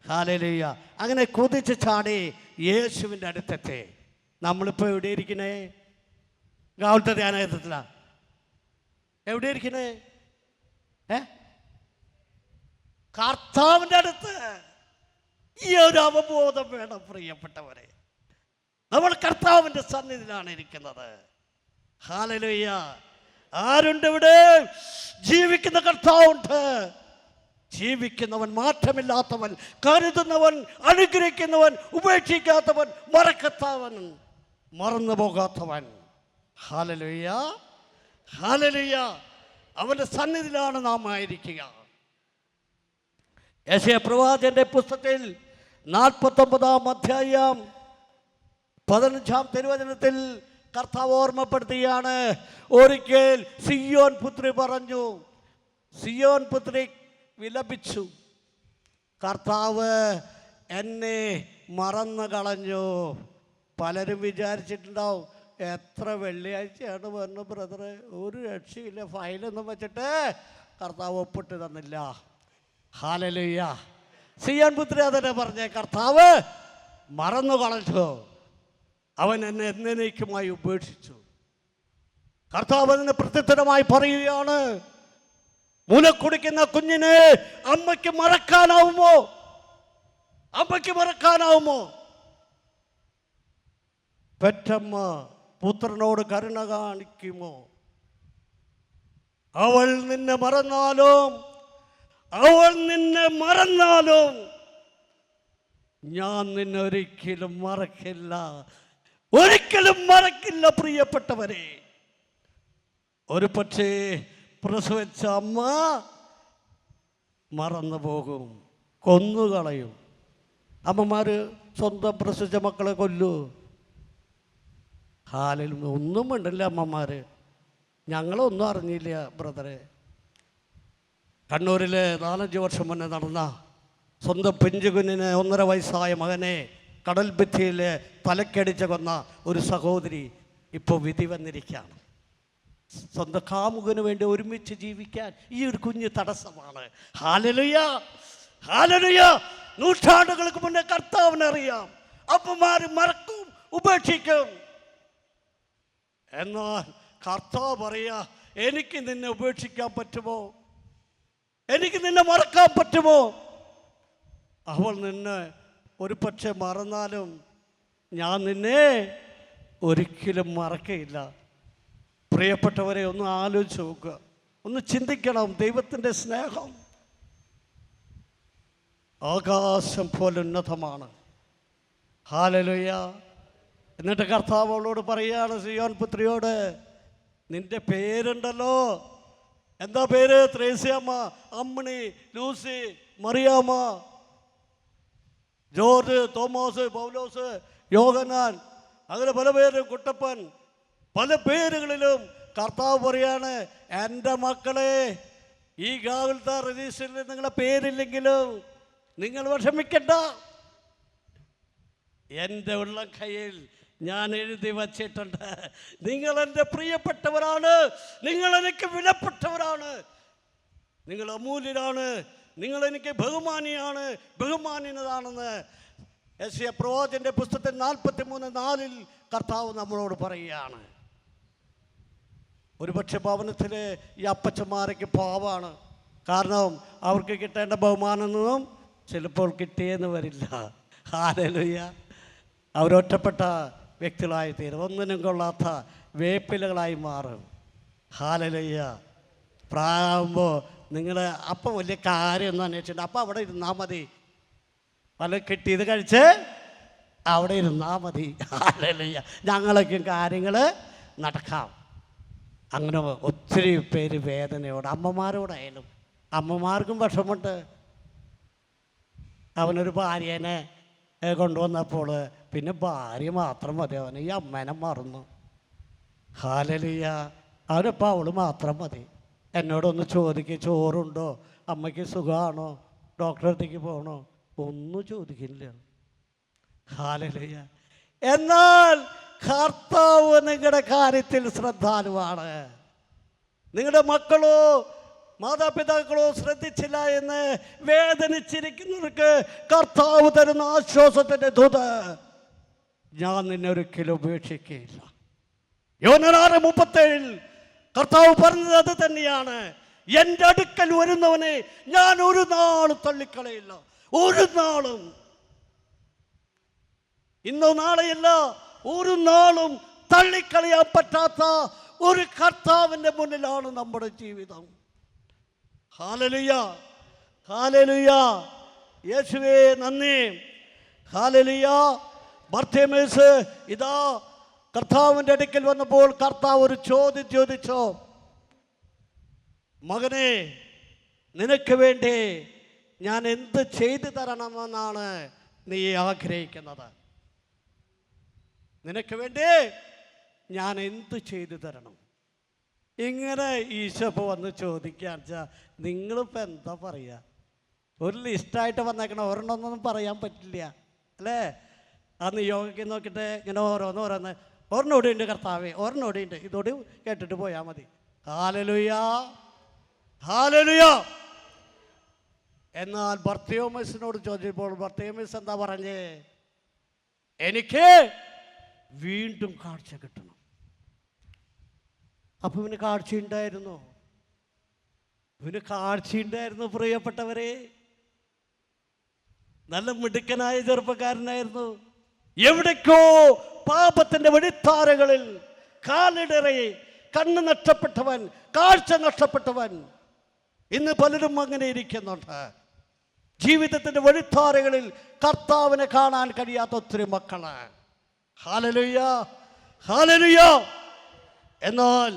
hallelujah. അങ്ങനെ കുതിച്ച് ചാടി യേശുവിൻ്റെ അടുത്തെത്തി. നമ്മളിപ്പോൾ എവിടെ ഇരിക്കണേ? രാവിലത്തെ ധ്യാനത്തിലാണ് എവിടെ ഇരിക്കണേ? കർത്താവിൻ്റെ അടുത്ത്. ഈ ഒരു അവബോധം വേണം പ്രിയപ്പെട്ടവരെ. നമ്മൾ കർത്താവിൻ്റെ സന്നിധിയിലാണ് ഇരിക്കുന്നത്. ഹല്ലേലൂയ. ആരുണ്ട് ഇവിടെ? ജീവിക്കുന്ന കർത്താവുണ്ട്. ജീവിക്കുന്നവൻ, മാറ്റമില്ലാത്തവൻ, കരുതുന്നവൻ, അനുഗ്രഹിക്കുന്നവൻ, ഉപേക്ഷിക്കാത്തവൻ, മറക്കത്തവൻ, മറന്നു പോകാത്തവൻ. Hallelujah, hallelujah. അവൻ്റെ സന്നിധിയിലാണ് നാം ആയിരിക്കുക. യെശയ്യാ പ്രവാചകന്റെ പുസ്തകത്തിൽ 49 അധ്യായം 15 തിരുവചനത്തിൽ കർത്താവ് ഓർമ്മപ്പെടുത്തുകയാണ്. ഒരിക്കൽ സിയോൻ പുത്രി പറഞ്ഞു, സിയോൻ പുത്രി വിലപിച്ചു, കർത്താവ് എന്നെ മറന്നു കളഞ്ഞു. പലരും വിചാരിച്ചിട്ടുണ്ടാവും, എത്ര വെള്ളിയാഴ്ചയാണ് പറഞ്ഞു ബ്രദറെ, ഒരു രക്ഷയില്ല, ഫയലൊന്നും വെച്ചിട്ട് കർത്താവ് ഒപ്പിട്ട് തന്നില്ല. ഹല്ലേലൂയ. സിയോൻ പുത്രി അതന്നെ പറഞ്ഞേ, കർത്താവ് മറന്നു കളഞ്ഞു, അവൻ എന്നെ എന്നേക്കുമായി ഉപേക്ഷിച്ചു. കർത്താവ് അതിന് പ്രത്യുത്തരമായി പറയുകയാണ്, മുല കുടിക്കുന്ന കുഞ്ഞിനെ അമ്മയ്ക്ക് മറക്കാനാവുമോ? അമ്മയ്ക്ക് മറക്കാനാവുമോ? പെറ്റമ്മ പുത്രനോട് കരുണ കാണിക്കുമോ? അവൾ നിന്നെ മറന്നാലും, അവൾ നിന്നെ മറന്നാലും ഞാൻ നിന്നെ ഒരിക്കലും മറക്കില്ല, ഒരിക്കലും മറക്കില്ല. പ്രിയപ്പെട്ടവരെ, ഒരു പക്ഷേ പ്രസവിച്ച അമ്മ മറന്നു പോകും, കൊന്നുകളയും. അമ്മമാർ സ്വന്തം പ്രസവിച്ച മക്കളെ കൊല്ലൂ? ഹാലിൽ ഒന്നും ഉണ്ടല്ല അമ്മമാർ. ഞങ്ങളൊന്നും അറിഞ്ഞില്ല ബ്രദറെ. കണ്ണൂരിൽ 4-5 വർഷം മുന്നേ നടന്ന സ്വന്തം പിഞ്ചുകുഞ്ഞിന് 1.5 വയസ്സായ മകനെ കടൽ ഭിത്തിയിൽ തലക്കടിച്ച് കൊന്ന ഒരു സഹോദരി ഇപ്പോൾ വിധി വന്നിരിക്കുകയാണ്. സ്വന്തം കാമുകന് വേണ്ടി ഒരുമിച്ച് ജീവിക്കാൻ ഈ ഒരു കുഞ്ഞ് തടസ്സമാണ്. Hallelujah, hallelujah. നൂറ്റാണ്ടുകൾക്ക് മുന്നേ കർത്താവിനറിയാം, അപ്പന്മാർ മറക്കും, ഉപേക്ഷിക്കും. എന്നാൽ കർത്താവ് പറയാ, എനിക്ക് നിന്നെ ഉപേക്ഷിക്കാൻ പറ്റുമോ? എനിക്ക് നിന്നെ മറക്കാൻ പറ്റുമോ? അവൾ നിന്നെ ഒരു പക്ഷെ മറന്നാലും ഞാൻ നിന്നെ ഒരിക്കലും മറക്കയില്ല. പ്രിയപ്പെട്ടവരെ, ഒന്ന് ആലോചിച്ച് നോക്കുക, ഒന്ന് ചിന്തിക്കണം. ദൈവത്തിൻ്റെ സ്നേഹം ആകാശം പോലെ ഉന്നതമാണ്. ഹല്ലേലൂയ. എന്നിട്ട് കർത്താവ് അവളോട് പറയുകയാണ്, സിയോൻ പുത്രിയോട്, നിന്റെ പേരുണ്ടല്ലോ, എന്താ പേര്? Thresiamma, Ammini, Lucy, Mariyamma, George, Thomas, Paulose, Yohannan, അങ്ങനെ പല പേര്, കുട്ടപ്പൻ, പല പേരുകളിലും കർത്താവ് പറയാണ്, എൻ്റെ മക്കളെ, ഈ ഗാവിലത്തെ രജിസ്റ്ററിൽ നിങ്ങളുടെ പേരില്ലെങ്കിലും നിങ്ങൾ വിഷമിക്കണ്ട. എൻ്റെ ഉള്ളം കയ്യിൽ ഞാൻ എഴുതി വച്ചിട്ടുണ്ട്. നിങ്ങൾ എൻ്റെ പ്രിയപ്പെട്ടവരാണ്, നിങ്ങൾ എനിക്ക് വിലപ്പെട്ടവരാണ്, നിങ്ങൾ അമൂല്യരാണ്, നിങ്ങൾ എനിക്ക് ബഹുമാനീയതാണെന്ന് യെശയ്യാ പ്രവാചകന്റെ പുസ്തകത്തിൽ 43:4 കർത്താവ് നമ്മളോട് പറയുകയാണ്. ഒരുപക്ഷെ ഭവനത്തിൽ ഈ അപ്പച്ചന്മാരൊക്കെ പാവാണ്. കാരണം അവർക്ക് കിട്ടേണ്ട ബഹുമാനമൊന്നും ചിലപ്പോൾ കിട്ടിയെന്ന് വരില്ല. ഹല്ലേലൂയ. അവരൊറ്റപ്പെട്ട വ്യക്തികളായി തീരും, ഒന്നിനും കൊള്ളാത്ത വേപ്പിലകളായി മാറും. ഹല്ലേലൂയ. പ്രായമാകുമ്പോൾ നിങ്ങൾ അപ്പം വലിയ കാര്യമൊന്നും അന്വേഷിച്ചിട്ടുണ്ട്, അപ്പം അവിടെ ഇരുന്നാൽ മതി, പല കിട്ടിയത് കഴിച്ച് അവിടെ ഇരുന്നാൽ മതി. ഹല്ലേലൂയ. ഞങ്ങളൊക്കെ കാര്യങ്ങൾ നടക്കാം. അങ്ങനെ ഒത്തിരി പേര് വേദനയോട്, അമ്മമാരോടായാലും, അമ്മമാർക്കും വിഷമുണ്ട്. അവനൊരു ഭാര്യനെ കൊണ്ടുവന്നപ്പോൾ പിന്നെ ഭാര്യ മാത്രം മതി, അവന് ഈ അമ്മേനെ മറന്നു. ഹല്ലേലൂയ. അവനിപ്പോൾ അവൾ മാത്രം മതി. എന്നോടൊന്ന് ചോദിക്കുക, ചോറുണ്ടോ, അമ്മയ്ക്ക് സുഖമാണോ, ഡോക്ടറെ അടുത്തേക്ക് പോകണോ, ഒന്നും ചോദിക്കില്ല. ഹല്ലേലൂയ. എന്നാൽ കർത്താവ് നിങ്ങളുടെ കാര്യത്തിൽ ശ്രദ്ധാലുവാണ്. നിങ്ങളുടെ മക്കളോ മാതാപിതാക്കളോ ശ്രദ്ധിച്ചില്ല എന്ന് വേദനിച്ചിരിക്കുന്നവർക്ക് കർത്താവ് തരുന്ന ആശ്വാസത്തിൻ്റെ ദൂത്, ഞാൻ നിന്നെ ഒരിക്കലും ഉപേക്ഷിക്കുകയില്ല. യോഹന്നാൻ 6:37 കർത്താവ് പറഞ്ഞത് അത് തന്നെയാണ്. എൻ്റെ അടുക്കൽ വരുന്നവനെ ഞാൻ ഒരു നാളും തള്ളിക്കളയില്ല, ഒരു നാളും. ഇന്നോ നാളെയല്ല, ഒരു നാളും തള്ളിക്കളയാൻ പറ്റാത്ത ഒരു കർത്താവിൻ്റെ മുന്നിലാണ് നമ്മുടെ ജീവിതം. ഹല്ലേലൂയ, ഹല്ലേലൂയ. യേശുവേ നന്ദി. ഹല്ലേലൂയ. ബർത്തിമേസ് ഇതാ കർത്താവിൻ്റെ അടുക്കൽ വന്നപ്പോൾ കർത്താവ് ഒരു ചോദ്യം ചോദിച്ചോ, മകനെ, നിനക്ക് വേണ്ടി ഞാൻ എന്ത് ചെയ്തു തരണമെന്നാണ് നീ ആഗ്രഹിക്കുന്നത്? നിനക്ക് വേണ്ടി ഞാൻ എന്ത് ചെയ്തു തരണം? ഇങ്ങനെ ഈശോ ഇപ്പോൾ വന്ന് ചോദിക്കുകയാണെന്ന് വെച്ചാൽ നിങ്ങളിപ്പോൾ എന്താ പറയുക? ഒരു ലിസ്റ്റായിട്ട് വന്നേക്കണം, ഒരെണ്ണമൊന്നും പറയാൻ പറ്റില്ല അല്ലേ? ആ നിയോഗയ്ക്ക് നോക്കിയിട്ട് ഇങ്ങനെ ഓരോന്ന് ഒരെണ്ണോടെ ഉണ്ട് കർത്താവേ, ഒരെണ്ണോടെ ഉണ്ട്, ഇതോട് കേട്ടിട്ട് പോയാൽ മതി. ഹല്ലേലൂയ, ഹല്ലേലൂയ. എന്നാൽ ബർത്തിമേസിനോട് ചോദിച്ചപ്പോൾ ബർത്തിമേസ് എന്താ പറഞ്ഞേ? എനിക്ക് വീണ്ടും കാഴ്ച കിട്ടണം. അപ്പം ഇവന് കാഴ്ചയുണ്ടായിരുന്നു, ഇവന് കാഴ്ചയുണ്ടായിരുന്നു പ്രിയപ്പെട്ടവരെ. നല്ല മിടുക്കനായ ചെറുപ്പക്കാരനായിരുന്നു. എവിടേക്കോ പാപത്തിന്റെ വഴിത്താരകളിൽ കാലിടറി കണ്ണ് നഷ്ടപ്പെട്ടവൻ, കാഴ്ച നഷ്ടപ്പെട്ടവൻ. ഇന്ന് പലരും അങ്ങനെ ഇരിക്കുന്നുണ്ട്. ജീവിതത്തിന്റെ വഴിത്താരകളിൽ കർത്താവിനെ കാണാൻ കഴിയാത്ത ഒത്തിരി മക്കള്. ഹല്ലേലൂയ, ഹല്ലേലൂയ. എന്നാൽ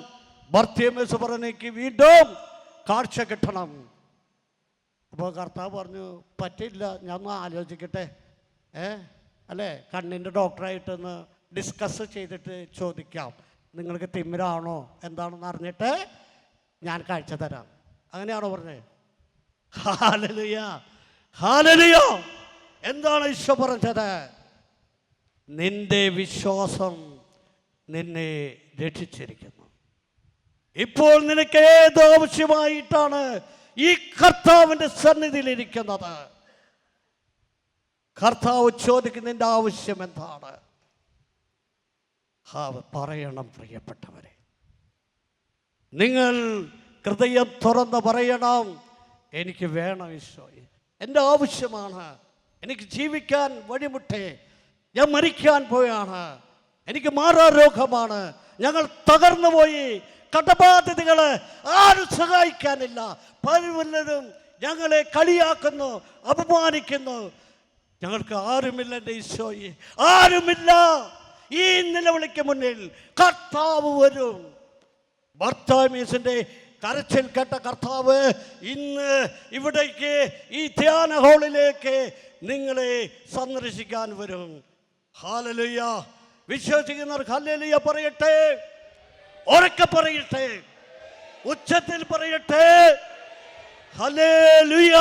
ബർത്തിമേസ് പറഞ്ഞേക്ക് വീണ്ടും കാഴ്ച കിട്ടണം. അപ്പോൾ കർത്താവ് പറഞ്ഞു, പറ്റില്ല, ഞാൻ ഒന്ന് ആലോചിക്കട്ടെ, അല്ലേ, കണ്ണിൻ്റെ ഡോക്ടറായിട്ടൊന്ന് ഡിസ്കസ് ചെയ്തിട്ട് ചോദിക്കാം, നിങ്ങൾക്ക് തിമിരാണോ എന്താണെന്ന് അറിഞ്ഞിട്ട് ഞാൻ കാഴ്ച തരാം. അങ്ങനെയാണോ പറഞ്ഞത്? Hallelujah, hallelujah. എന്താണ് ഈശോ പറഞ്ഞത്? നിന്റെ വിശ്വാസം നിന്നെ രക്ഷിച്ചിരിക്കുന്നു. ഇപ്പോൾ നിനക്ക് ഏത് ആവശ്യമായിട്ടാണ് ഈ കർത്താവിൻ്റെ സന്നിധിയിലിരിക്കുന്നത്? കർത്താവ് ചോദിക്കുന്ന നിന്റെ ആവശ്യം എന്താണ്? പറയണം പ്രിയപ്പെട്ടവരെ. നിങ്ങൾ ഹൃദയം തുറന്ന് പറയണം, എനിക്ക് വേണം ഈശോയെ, എൻ്റെ ആവശ്യമാണ്, എനിക്ക് ജീവിക്കാൻ വഴിമുട്ടേ, ഞാൻ മരിക്കാൻ പോയാണ്, എനിക്ക് മാറാരോഗമാണ്, ഞങ്ങൾ തകർന്നു പോയി, കടബാധ്യതകൾ ആരും സഹായിക്കാനില്ല, പലരും ഞങ്ങളെ കളിയാക്കുന്നു, അപമാനിക്കുന്നു, ഞങ്ങൾക്ക് ആരുമില്ല എൻ്റെ ഈശോയെ, ആരുമില്ല. ഈ നിലവിളിക്ക് മുന്നിൽ കർത്താവ് വരും. ബർത്തിമേസിന്റെ കരച്ചിൽ കേട്ട കർത്താവ് ഇന്ന് ഇവിടേക്ക് ഈ ധ്യാന ഹാളിലേക്ക് നിങ്ങളെ സന്ദർശിക്കാൻ വരും. ഹല്ലേലൂയ. വിശ്വസിക്കുന്നവർ ഹല്ലേലൂയ പറയട്ടെ, ഉറക്കെ പറയട്ടെ, ഉച്ചത്തിൽ പറയട്ടെ. ഹല്ലേലൂയ.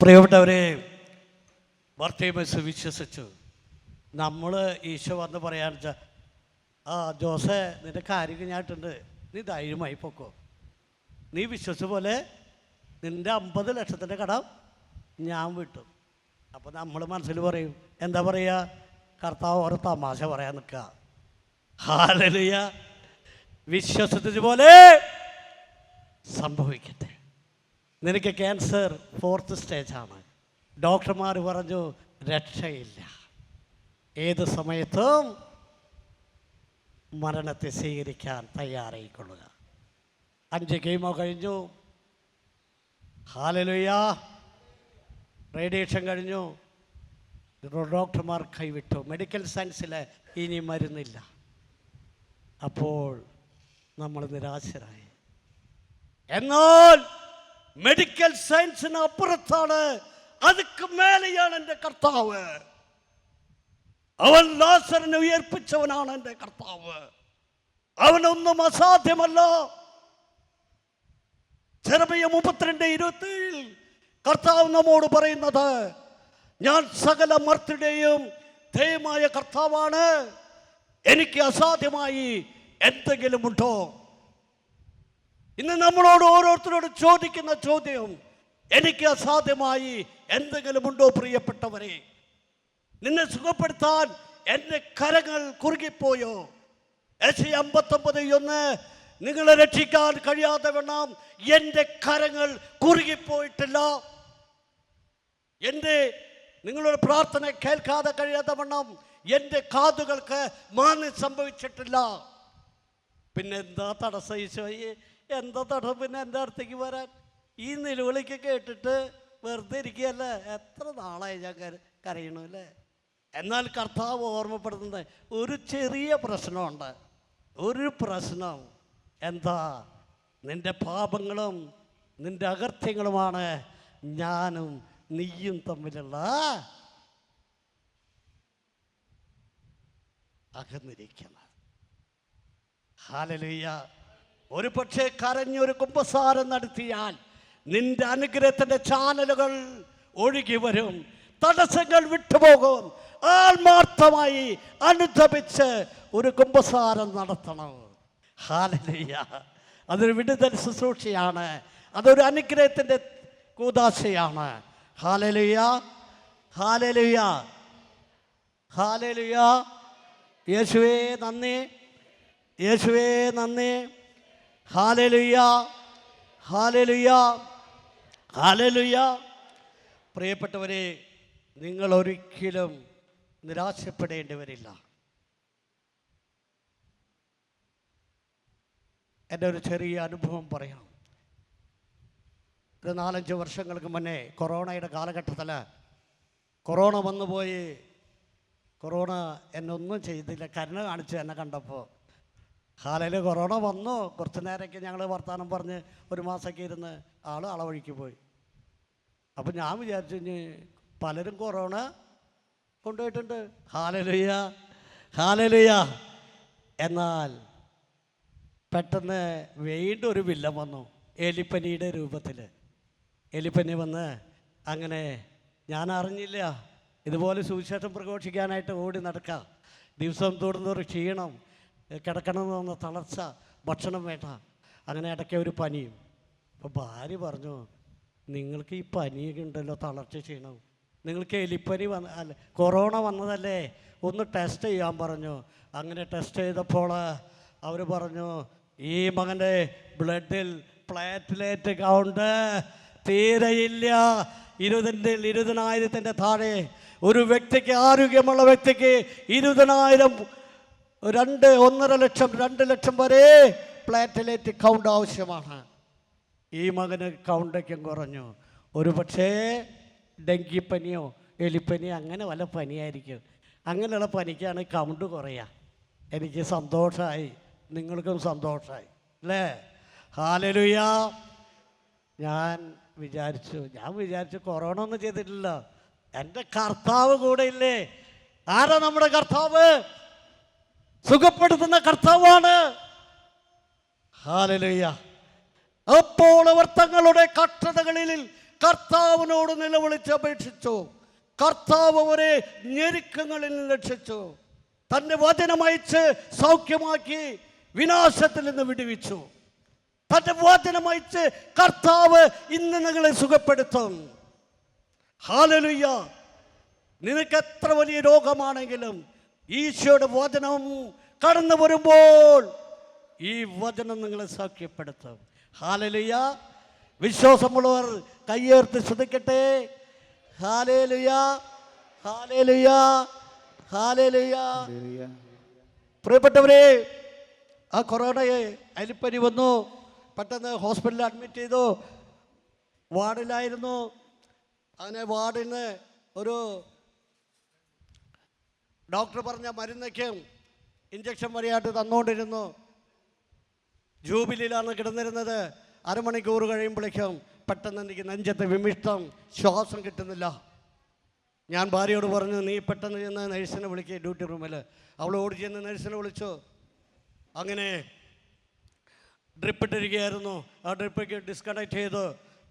പ്രിയപ്പെട്ടവരെ, ബർത്തിമേസ് വിശ്വസിച്ചു. നമ്മൾ ഈശോ വന്ന് പറയാന്ന് വെച്ചാൽ, ജോസേ, നിന്റെ കാര്യം കഴിഞ്ഞായിട്ടുണ്ട്, നീ ധൈര്യമായി പൊക്കോ, നീ വിശ്വസിച്ച പോലെ നിൻ്റെ 50 ലക്ഷത്തിൻ്റെ കടം ഞാൻ വിട്ടു. അപ്പോൾ നമ്മൾ മനസ്സിൽ പറയും, എന്താ പറയുക, കർത്താവ് ഓരോ തമാശ പറയാൻ നിൽക്കുക. ഹല്ലേലൂയ. വിശ്വസിച്ച പോലെ സംഭവിക്കട്ടെ. നിനക്ക് ക്യാൻസർ 4th സ്റ്റേജാണ്, ഡോക്ടർമാർ പറഞ്ഞു രക്ഷയില്ല, ഏത് സമയത്തും മരണത്തെ സ്വീകരിക്കാൻ തയ്യാറായിക്കൊള്ളുക. 5 കീമോ കഴിഞ്ഞു. ഹല്ലേലൂയ. റേഡിയേഷൻ കഴിഞ്ഞു, ഡോക്ടർമാർ കൈവിട്ടു, മെഡിക്കൽ സയൻസിൽ ഇനി മരുന്നില്ല. അപ്പോൾ നമ്മൾ നിരാശരായി. എന്നാൽ മെഡിക്കൽ സയൻസിന് അപ്പുറത്താണ്, അതിക്ക് മേലെയാണ് എൻ്റെ കർത്താവ്. അവൻ ലാസറിനെ ഉയർപ്പിച്ചവനാണ് എൻ്റെ കർത്താവ്. അവനൊന്നും അസാധ്യമല്ല. ജെറമ്യാ 32:27 കർത്താവ് നമ്മോട് പറയുന്നത്, ഞാൻ സകല മർത്യരുടെയും ദൈവമായ കർത്താവാണ്, എനിക്ക് അസാധ്യമായി എന്തെങ്കിലും ഉണ്ടോ? ഇന്ന് നമ്മളോട് ഓരോരുത്തരോട് ചോദിക്കുന്ന ചോദ്യം, എനിക്ക് അസാധ്യമായി എന്തെങ്കിലും ഉണ്ടോ? പ്രിയപ്പെട്ടവരെ, നിന്നെ സുഖപ്പെടുത്താൻ എൻ്റെ കരങ്ങൾ കുറുകിപ്പോയോ? യെശയ്യാ 59:1 നിങ്ങളെ രക്ഷിക്കാൻ കഴിയാതെ വണ്ണം എൻ്റെ കരങ്ങൾ കുറുകിപ്പോയിട്ടില്ല. നിങ്ങളുടെ പ്രാർത്ഥന കേൾക്കാതെ കഴിയാതെ വണ്ണം എൻ്റെ കാതുകൾക്ക് മാന്യം സംഭവിച്ചിട്ടില്ല. പിന്നെ എന്താ തടസ്സം ഈശോയെ? എന്താ തടസ്സം പിന്നെ എൻ്റെ അടുത്തേക്ക് വരാൻ? ഈ നിലവിളിക്ക് കേട്ടിട്ട് വെറുതെ ഇരിക്കുകയല്ലേ? എത്ര നാളായി ഞാൻ കരയണു അല്ലേ? എന്നാൽ കർത്താവ് ഓർമ്മപ്പെടുത്തുന്നത് ഒരു ചെറിയ പ്രശ്നമുണ്ട്. ഒരു പ്രശ്നം എന്താ? നിന്റെ പാപങ്ങളും നിന്റെ അകൃത്യങ്ങളുമാണ് ഞാനും നീയും തമ്മിലുള്ള അകന്നിരിക്കുന്നത്. ഹല്ലേലൂയ. ഒരു പക്ഷേ കരഞ്ഞൊരു കുമ്പസാരം നടത്തിയാൽ നിന്റെ അനുഗ്രഹത്തിൻ്റെ ചാനലുകൾ ഒഴുകി വരും, തടസ്സങ്ങൾ വിട്ടുപോകും. ആത്മാർത്ഥമായി അനുദപിച്ച് ഒരു കുമ്പസാരം നടത്തണം. ഹല്ലേലൂയ. അതൊരു വിടുതൽ ശുശ്രൂഷയാണ്, അതൊരു അനുഗ്രഹത്തിൻ്റെ കൂദാശയാണ്. ഹല്ലേലൂയ, ഹല്ലേലൂയ, ഹല്ലേലൂയ. യേശുവേ നന്ദി, യേശുവേ നന്ദി. ഹല്ലേലൂയ, ഹല്ലേലൂയ, ഹല്ലേലൂയ. പ്രിയപ്പെട്ടവരെ, നിങ്ങൾ ഒരിക്കലും നിരാശപ്പെടേണ്ടി വരില്ല. എൻ്റെ ഒരു ചെറിയ അനുഭവം പറയാം. ഒരു 4-5 വർഷങ്ങൾക്ക് മുന്നേ കൊറോണയുടെ കാലഘട്ടത്തിൽ കൊറോണ വന്നുപോയി. കൊറോണ എന്നെ ഒന്നും ചെയ്തില്ല, കരുണ കാണിച്ചു എന്നെ കണ്ടപ്പോൾ. ഹാലയിൽ കൊറോണ വന്നു. കുറച്ച് നേരമൊക്കെ ഞങ്ങൾ വർത്തമാനം പറഞ്ഞ് ഒരു മാസമൊക്കെ ഇരുന്ന് ആൾ അളവഴിക്ക് പോയി. അപ്പം ഞാൻ വിചാരിച്ചു ഇനി പലരും കൊറോണ കൊണ്ടുപോയിട്ടുണ്ട്. ഹല്ലേലൂയ, ഹല്ലേലൂയ. എന്നാൽ പെട്ടെന്ന് വീണ്ടും ഒരു വില്ലൻ വന്നു, എലിപ്പനിയുടെ രൂപത്തിൽ. എലിപ്പനി വന്ന് അങ്ങനെ ഞാൻ അറിഞ്ഞില്ല. ഇതുപോലെ സുവിശേഷം പ്രഘോഷിക്കാനായിട്ട് ഓടി നടക്കാം. ദിവസം തോടുന്നൊരു ക്ഷീണം, കിടക്കണമെന്ന് തളർച്ച, ഭക്ഷണം വേണ്ട. അങ്ങനെ ഇടയ്ക്ക് ഒരു പനിയും. അപ്പോൾ ഭാര്യ പറഞ്ഞു, നിങ്ങൾക്ക് ഈ പനിയൊക്കെ ഉണ്ടല്ലോ, തളർച്ച ക്ഷീണം, നിങ്ങൾക്ക് എലിപ്പനി അല്ല കൊറോണ വന്നതല്ലേ, ഒന്ന് ടെസ്റ്റ് ചെയ്യാൻ പറഞ്ഞു. അങ്ങനെ ടെസ്റ്റ് ചെയ്തപ്പോൾ അവർ പറഞ്ഞു, ഈ മകൻ്റെ ബ്ലഡിൽ പ്ലേറ്റ്ലേറ്റ് കൗണ്ട് തീരെയില്ല. 20,000 താഴെ. ഒരു വ്യക്തിക്ക്, ആരോഗ്യമുള്ള വ്യക്തിക്ക് 20,000, 1.5 ലക്ഷം, 2 ലക്ഷം വരെ പ്ലേറ്റ്ലേറ്റ് കൗണ്ട് ആവശ്യമാണ്. ഈ മകന് കൗണ്ടൊക്കെ കുറഞ്ഞു. ഒരു പക്ഷേ ഡെങ്കിപ്പനിയോ എലിപ്പനിയോ അങ്ങനെ വല്ല പനിയായിരിക്കും. അങ്ങനെയുള്ള പനിക്കാണ് കൗണ്ട് കുറയുക. എനിക്ക് സന്തോഷമായി, നിങ്ങൾക്കും സന്തോഷമായി അല്ലേ? ഹല്ലേലൂയ. ഞാൻ വിചാരിച്ചു കൊറോണ ഒന്നും ചെയ്തിട്ടില്ല, എൻ്റെ കർത്താവ് കൂടെ ഇല്ലേ? ആരാ നമ്മുടെ കർത്താവ്? സുഖപ്പെടുത്തുന്ന കർത്താവാണ്. ഹല്ലേലൂയ. അപ്പോൾ അവർ തങ്ങളുടെ കഷ്ടതകളിൽ കർത്താവിനോട് നിലവിളിച്ച് അപേക്ഷിച്ചു. കർത്താവ് അവരെ ഞെരുക്കങ്ങളിൽ നിന്ന് രക്ഷിച്ചു, തൻ്റെ വചനമയച്ച് സൗഖ്യമാക്കി, വിനാശത്തിൽ നിന്ന് വിടുവിച്ചു. തൻ്റെ വചനമയച്ച് കർത്താവ് ഇന്ന് നിങ്ങളെ സുഖപ്പെടുത്തും. ഹല്ലേലൂയ. നിനക്ക് എത്ര വലിയ രോഗമാണെങ്കിലും ഈശോയുടെ വചനം കടന്നു വരുമ്പോൾ ഈ വചനം നിങ്ങളെ സൗഖ്യപ്പെടുത്തും. ഹല്ലേലൂയ. വിശ്വാസമുള്ളവർ കയ്യേർത്ത് ശ്രദ്ധിക്കട്ടെ. ഹല്ലേലൂയ, ഹല്ലേലൂയ, ഹല്ലേലൂയ. പ്രിയപ്പെട്ടവരെ, ആ കൊറോണയെ എലിപ്പനി വന്നു, പെട്ടെന്ന് ഹോസ്പിറ്റലിൽ അഡ്മിറ്റ് ചെയ്തു. വാർഡിലായിരുന്നു. അങ്ങനെ വാർഡിൽ നിന്ന് ഒരു ഡോക്ടർ പറഞ്ഞ മരുന്നൊക്കെയും ഇഞ്ചക്ഷൻ വഴിയായിട്ട് തന്നുകൊണ്ടിരുന്നു. ജൂബിലിയിലാണ് കിടന്നിരുന്നത്. അരമണിക്കൂർ കഴിയുമ്പോഴേക്കും പെട്ടെന്ന് എനിക്ക് നെഞ്ചത്തെ വിമിഷ്ടം, ശ്വാസം കിട്ടുന്നില്ല. ഞാൻ ഭാര്യയോട് പറഞ്ഞു, നീ പെട്ടെന്ന് ചെന്ന് നഴ്സിനെ വിളിക്കുക ഡ്യൂട്ടി റൂമിൽ. അവൾ ഓടി ചെന്ന് നഴ്സിനെ വിളിച്ചു. അങ്ങനെ ഡ്രിപ്പ് ഇട്ടിരിക്കുകയായിരുന്നു. ആ ഡ്രിപ്പൊക്കെ ഡിസ്കണക്ട് ചെയ്തു.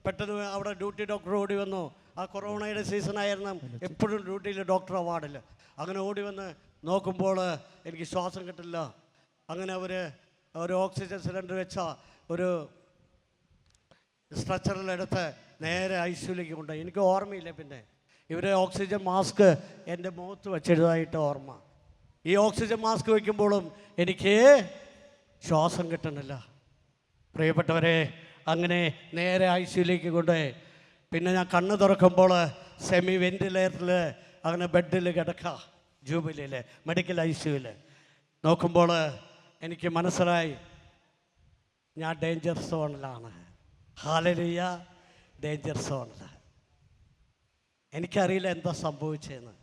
പെട്ടെന്ന് അവിടെ ഡ്യൂട്ടി ഡോക്ടർ ഓടി വന്നു. ആ കൊറോണയുടെ സീസണായിരുന്നു, എപ്പോഴും ഡ്യൂട്ടിയിൽ ഡോക്ടർ വാർഡിൽ. അങ്ങനെ ഓടി വന്ന് നോക്കുമ്പോൾ എനിക്ക് ശ്വാസം കിട്ടില്ല. അങ്ങനെ അവർ ഒരു ഓക്സിജൻ സിലിണ്ടർ വെച്ച ഒരു സ്ട്രെച്ചറിലെടുത്ത് നേരെ ഐസിയുലേക്ക് കൊണ്ടുപോയി. എനിക്ക് ഓർമ്മയില്ല. പിന്നെ ഇവർ ഓക്സിജൻ മാസ്ക് എൻ്റെ മുഖത്ത് വെച്ചെഴുതായിട്ട് ഓർമ്മ. ഈ ഓക്സിജൻ മാസ്ക് വയ്ക്കുമ്പോഴും എനിക്ക് ശ്വാസം കിട്ടുന്നില്ല. പ്രിയപ്പെട്ടവരെ, അങ്ങനെ നേരെ ഐസിയുലേക്ക് കൊണ്ടുപോയി. പിന്നെ ഞാൻ കണ്ണ് തുറക്കുമ്പോൾ സെമി വെന്റിലേറ്ററിൽ അങ്ങനെ ബെഡിൽ കിടക്കുക. ജൂബിലിയിൽ മെഡിക്കൽ ഐസിയുവിൽ നോക്കുമ്പോൾ എനിക്ക് മനസ്സിലായി, ഞാൻ ഡേഞ്ചർ സോണിലാണ്. ഹല്ലേലൂയ, ഡേഞ്ചർ സോണിൽ. എനിക്കറിയില്ല എന്താ സംഭവിച്ചതെന്ന്.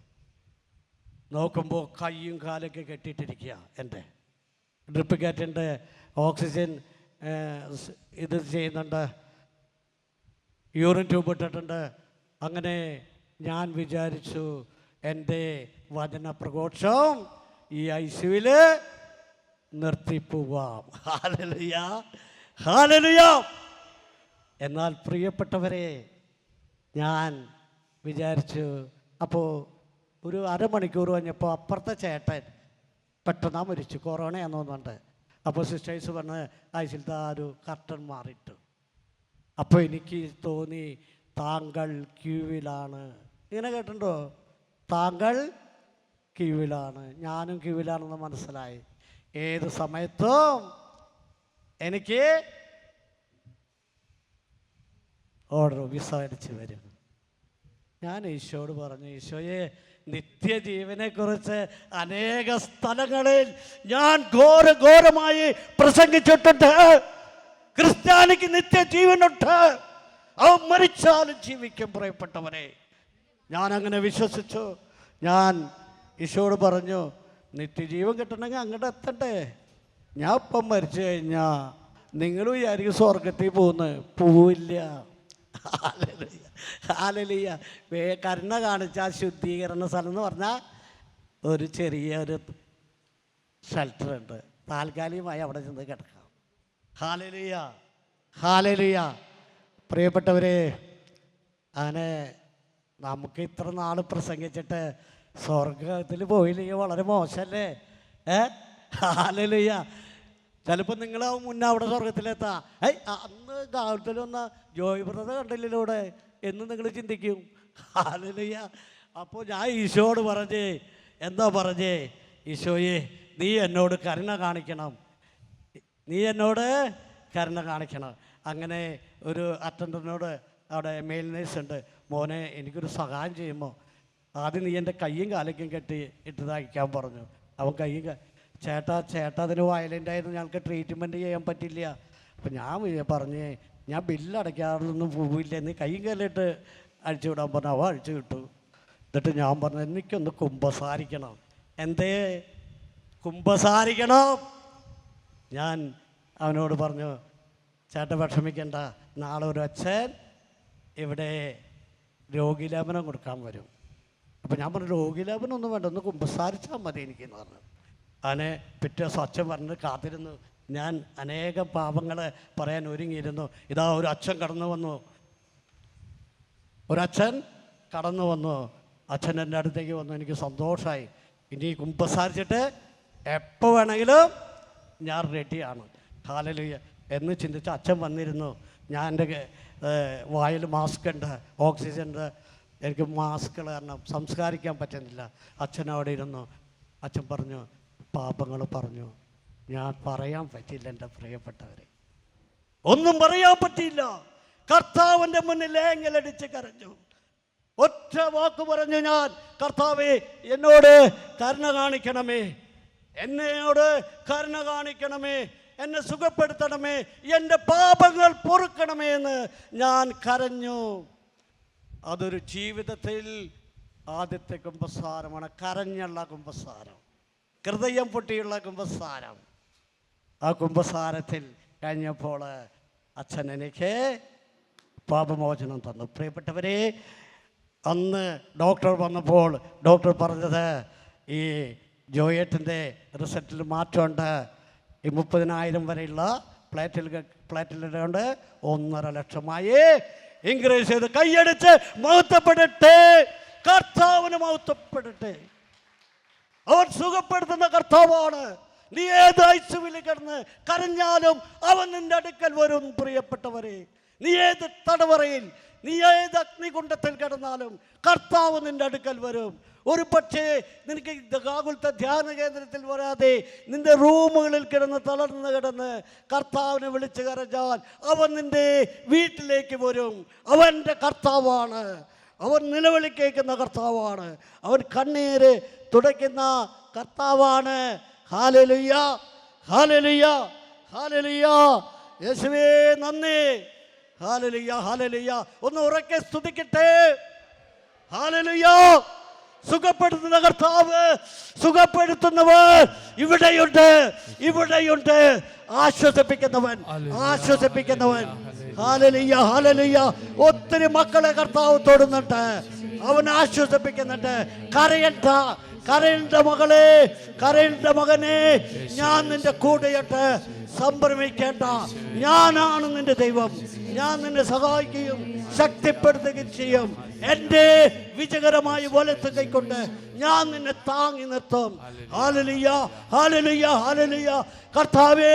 നോക്കുമ്പോൾ കയ്യും കാലൊക്കെ കെട്ടിയിട്ടിരിക്കുക. എൻ്റെ ഡ്രിപ്പ് കയറ്റുണ്ട്, ഓക്സിജൻ ഇത് ചെയ്യുന്നുണ്ട്, യൂറിൻ ട്യൂബ് ഇട്ടിട്ടുണ്ട്. അങ്ങനെ ഞാൻ വിചാരിച്ചു എൻ്റെ വചന പ്രഘോഷം ഈ ഐസിയുവിൽ നിർത്തിപ്പോവാം. ഹല്ലേലൂയ, ഹല്ലേലൂയ. എന്നാൽ പ്രിയപ്പെട്ടവരെ, ഞാൻ വിചാരിച്ചു. അപ്പോൾ ഒരു അരമണിക്കൂർ കഴിഞ്ഞപ്പോൾ അപ്പുറത്തെ ചേട്ടൻ പെട്ടെന്ന് മരിച്ചു, കൊറോണയാണെന്ന് തോന്നുന്നുണ്ട്. അപ്പോൾ സിസ്റ്റേഴ്സ് പറഞ്ഞ് ഐസിലത്തെ ആ ഒരു കർട്ടൻ മാറിയിട്ടു. അപ്പോൾ എനിക്ക് തോന്നി, താങ്കൾ ക്യൂവിലാണ്. ഇങ്ങനെ കേട്ടിട്ടുണ്ടോ? താങ്കൾ ക്യൂവിലാണ്. ഞാനും ക്യൂവിലാണെന്ന് മനസ്സിലായി. ഏത് സമയത്തും എനിക്ക് ഓർഡർ വിസ അടിച്ച് വരും. ഞാൻ ഈശോയോട് പറഞ്ഞു, ഈശോയെ, നിത്യജീവനെക്കുറിച്ച് അനേക സ്ഥലങ്ങളിൽ ഞാൻ ഘോരമായി പ്രസംഗിച്ചിട്ടുണ്ട്. ക്രിസ്ത്യാനിക്ക് നിത്യജീവനുണ്ട്, അവൻ മരിച്ചാലും ജീവിക്കും. പ്രിയപ്പെട്ടവരെ, ഞാനങ്ങനെ വിശ്വസിച്ചു. ഞാൻ ഈശോയോട് പറഞ്ഞു, നിത്യജീവൻ കിട്ടണമെങ്കിൽ അങ്ങോട്ട് എത്തണ്ടേ? ഞാൻ ഇപ്പം മരിച്ചു കഴിഞ്ഞാൽ നിങ്ങൾ വിചാരിക്കും സ്വർഗത്തിൽ പോവില്ല. ഹല്ലേലൂയ. കരുണ കാണിച്ചാൽ ശുദ്ധീകരണ സ്ഥലം എന്ന് പറഞ്ഞാൽ ഒരു ചെറിയൊരു ഷെൽട്ടറുണ്ട്, താൽക്കാലികമായി അവിടെ ചെന്ന് കിടക്കാം. ഹല്ലേലൂയ, ഹല്ലേലൂയ. പ്രിയപ്പെട്ടവരെ, അങ്ങനെ നമുക്ക് ഇത്ര നാൾ പ്രസംഗിച്ചിട്ട് സ്വർഗത്തിൽ പോയില്ലെങ്കിൽ വളരെ മോശമല്ലേ? ഹല്ലേലൂയ. ചിലപ്പോൾ നിങ്ങളാവും മുന്നേ അവിടെ സ്വർഗത്തിലെത്താം. അന്ന് ഗാവത്തിൽ വന്ന ജോയ് ബ്രദർ കണ്ടില്ലൂടെ എന്ന് നിങ്ങൾ ചിന്തിക്കും. ഹല്ലേലൂയ. അപ്പോൾ ഞാൻ ഈശോയോട് പറഞ്ഞേ, എന്താ പറഞ്ഞേ? ഈശോയെ, നീ എന്നോട് കരുണ കാണിക്കണം, നീ എന്നോട് കരുണ കാണിക്കണം. അങ്ങനെ ഒരു അറ്റൻഡറിനോട്, അവിടെ മെയിൽ നേഴ്സ് ഉണ്ട്, മോനെ എനിക്കൊരു സഹായം ചെയ്യുമോ? ആദ്യം നീ എൻ്റെ കയ്യും കാലയ്ക്കും കെട്ടി ഇട്ടതായിക്കാൻ പറഞ്ഞു. അവൻ കയ്യും ചേട്ടാ അതിന് വയലൻ്റായിരുന്നു, ഞങ്ങൾക്ക് ട്രീറ്റ്മെൻറ്റ് ചെയ്യാൻ പറ്റില്ല. അപ്പം ഞാൻ പറഞ്ഞേ, ഞാൻ ബില്ലടയ്ക്കാറൊന്നും പോവില്ല, നീ കയ്യും കാലിട്ട് അഴിച്ചു വിടാൻ പറഞ്ഞു. അവ അഴിച്ചു വിട്ടു. എന്നിട്ട് ഞാൻ പറഞ്ഞു, എനിക്കൊന്ന് കുമ്പസാരിക്കണം. എന്തേ കുമ്പസാരിക്കണം? ഞാൻ അവനോട് പറഞ്ഞു, ചേട്ടൻ വിഷമിക്കണ്ട, നാളെ ഒരു അച്ഛൻ ഇവിടെ രോഗിലാപനം കൊടുക്കാൻ വരും. അപ്പം ഞാൻ പറഞ്ഞു, രോഗിലാപനമൊന്നും വേണ്ട, ഒന്ന് കുമ്പസാരിച്ചാൽ മതി എനിക്കെന്ന് പറഞ്ഞു. അങ്ങനെ പിറ്റേ ദിവസം അച്ഛൻ പറഞ്ഞ് കാത്തിരുന്നു. ഞാൻ അനേകം പാപങ്ങൾ പറയാൻ ഒരുങ്ങിയിരുന്നു. ഇതാ ഒരു അച്ഛൻ കടന്നു വന്നു, ഒരച്ഛൻ കടന്നു വന്നു. അച്ഛൻ എൻ്റെ അടുത്തേക്ക് വന്നു. എനിക്ക് സന്തോഷമായി. ഇനി കുമ്പസാരിച്ചിട്ട് എപ്പോൾ വേണമെങ്കിലും ഞാൻ റെഡിയാണ്. ഹല്ലേലൂയ എന്ന് ചിന്തിച്ച് അച്ഛൻ വന്നിരുന്നു. ഞാൻ എൻ്റെ വായിൽ മാസ്ക് ഉണ്ട്, ഓക്സിജൻ ഉണ്ട്. എനിക്ക് മാസ്ക് കാരണം സംസ്കാരിക്കാൻ പറ്റുന്നില്ല. അച്ഛൻ അവിടെ ഇരുന്നു. അച്ഛൻ പറഞ്ഞു, പാപങ്ങൾ പറഞ്ഞു. ഞാൻ പറയാൻ പറ്റില്ല എൻ്റെ പ്രിയപ്പെട്ടവരെ, ഒന്നും പറയാൻ പറ്റിയില്ല. കർത്താവിൻ്റെ മുന്നിൽ ഏങ്ങലടിച്ച് കരഞ്ഞു. ഒറ്റ വാക്ക് പറഞ്ഞു ഞാൻ, കർത്താവേ, എന്നോട് കരുണ കാണിക്കണമേ, എന്നോട് കരുണ കാണിക്കണമേ, എന്നെ സുഖപ്പെടുത്തണമേ, എൻ്റെ പാപങ്ങൾ പൊറുക്കണമേ എന്ന് ഞാൻ കരഞ്ഞു. അതൊരു ജീവിതത്തിൽ ആദ്യത്തെ കുമ്പസാരമാണ്. കരഞ്ഞുള്ള കുമ്പസാരം, ഹൃദയം പൊട്ടിയുള്ള കുമ്പസാരം. ആ കുമ്പസാരത്തിൽ കഴിഞ്ഞപ്പോൾ അച്ഛൻ എനിക്ക് പാപമോചനം തന്നു. പ്രിയപ്പെട്ടവരെ, അന്ന് ഡോക്ടർ വന്നപ്പോൾ ഡോക്ടർ പറഞ്ഞത് ഈ ജോയേട്ടൻ്റെ റിസൾട്ടിൽ മാറ്റമുണ്ട്. ഈ 30,000 വരെയുള്ള പ്ലേറ്റിലുണ്ട് 1.5 ലക്ഷമായി ഇൻക്രീസ് ചെയ്ത് കൈയടിച്ച് മഹത്വപ്പെടട്ടെ. കർത്താവിന് മഹത്വപ്പെടട്ടെ. അവൻ സുഖപ്പെടുത്തുന്ന കർത്താവാണ്. നീ ഏത് ഐസുവിൽ കിടന്ന് കരഞ്ഞാലും അവൻ നിന്റെ അടുക്കൽ വരും. പ്രിയപ്പെട്ടവരെ, നീ ഏത് തടവറയിൽ, നീ ഏത് അഗ്നികുണ്ഡത്തിൽ കിടന്നാലും കർത്താവ് നിന്റെ അടുക്കൽ വരും. ഒരു പക്ഷേ നിനക്ക് ഗാകുൽത്ത ധ്യാന കേന്ദ്രത്തിൽ വരാതെ നിന്റെ റൂമുകളിൽ തളർന്ന് കിടന്ന് കർത്താവിനെ വിളിച്ച് കരഞ്ഞാൽ അവൻ നിന്റെ വീട്ടിലേക്ക് വരും. അവൻ്റെ കർത്താവാണ്. അവൻ നിലവിളി കേൾക്കുന്ന കർത്താവാണ്. അവൻ കണ്ണീര് തുടയ്ക്കുന്ന കർത്താവാണ്. ഹല്ലേലൂയ, ഹല്ലേലൂയ, ഹല്ലേലൂയ. യേശുവേ നന്ദി. ഹല്ലേലൂയ, ഹല്ലേലൂയ. ഒന്ന് ഉറക്കെ സ്തുതിക്കട്ടെ. ഹല്ലേലൂയ. സുഖപ്പെടുത്തുന്ന കർത്താവ്, സുഖപ്പെടുത്തുന്നവർ ഇവിടെയുണ്ട്, ഇവിടെയുണ്ട്. ആശ്വസിപ്പിക്കുന്നവൻ, ആശ്വസിപ്പിക്കുന്നവൻ. ഹല്ലേലൂയ, ഹല്ലേലൂയ. ഒത്തിരി മക്കളെ കർത്താവ് തൊടുന്നുണ്ട്. അവൻ ആശ്വസിപ്പിക്കുന്നുണ്ട്. കരയണ്ട, കരയണ്ട മകളെ, കരയണ്ട മകനെ, ഞാൻ നിന്റെ കൂടെയുണ്ട്. സംഭ്രമിക്കേണ്ട, ഞാനാണ് നിന്റെ ദൈവം. ഞാൻ നിന്നെ സഹായിക്കുകയും ശക്തിപ്പെടുത്തുകയും ചെയ്യും. എൻ്റെ വിജയകരമായ വലത്ത് കൈക്കൊണ്ട് ഞാൻ നിന്നെ താങ്ങി നിർത്തും. ഹല്ലേലൂയ, ഹല്ലേലൂയ, ഹല്ലേലൂയ. കർത്താവേ,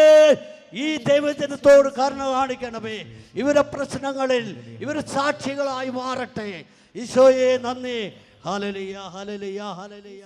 ഈ ദൈവജനത്തോട് കരുണ കാണിക്കണമേ. ഇവരുടെ പ്രശ്നങ്ങളിൽ ഇവർ സാക്ഷികളായി മാറട്ടെ. ഈശോയെ നന്ദി. ഹല്ലേലൂയ, ഹല്ലേലൂയ, ഹല്ലേലൂയ.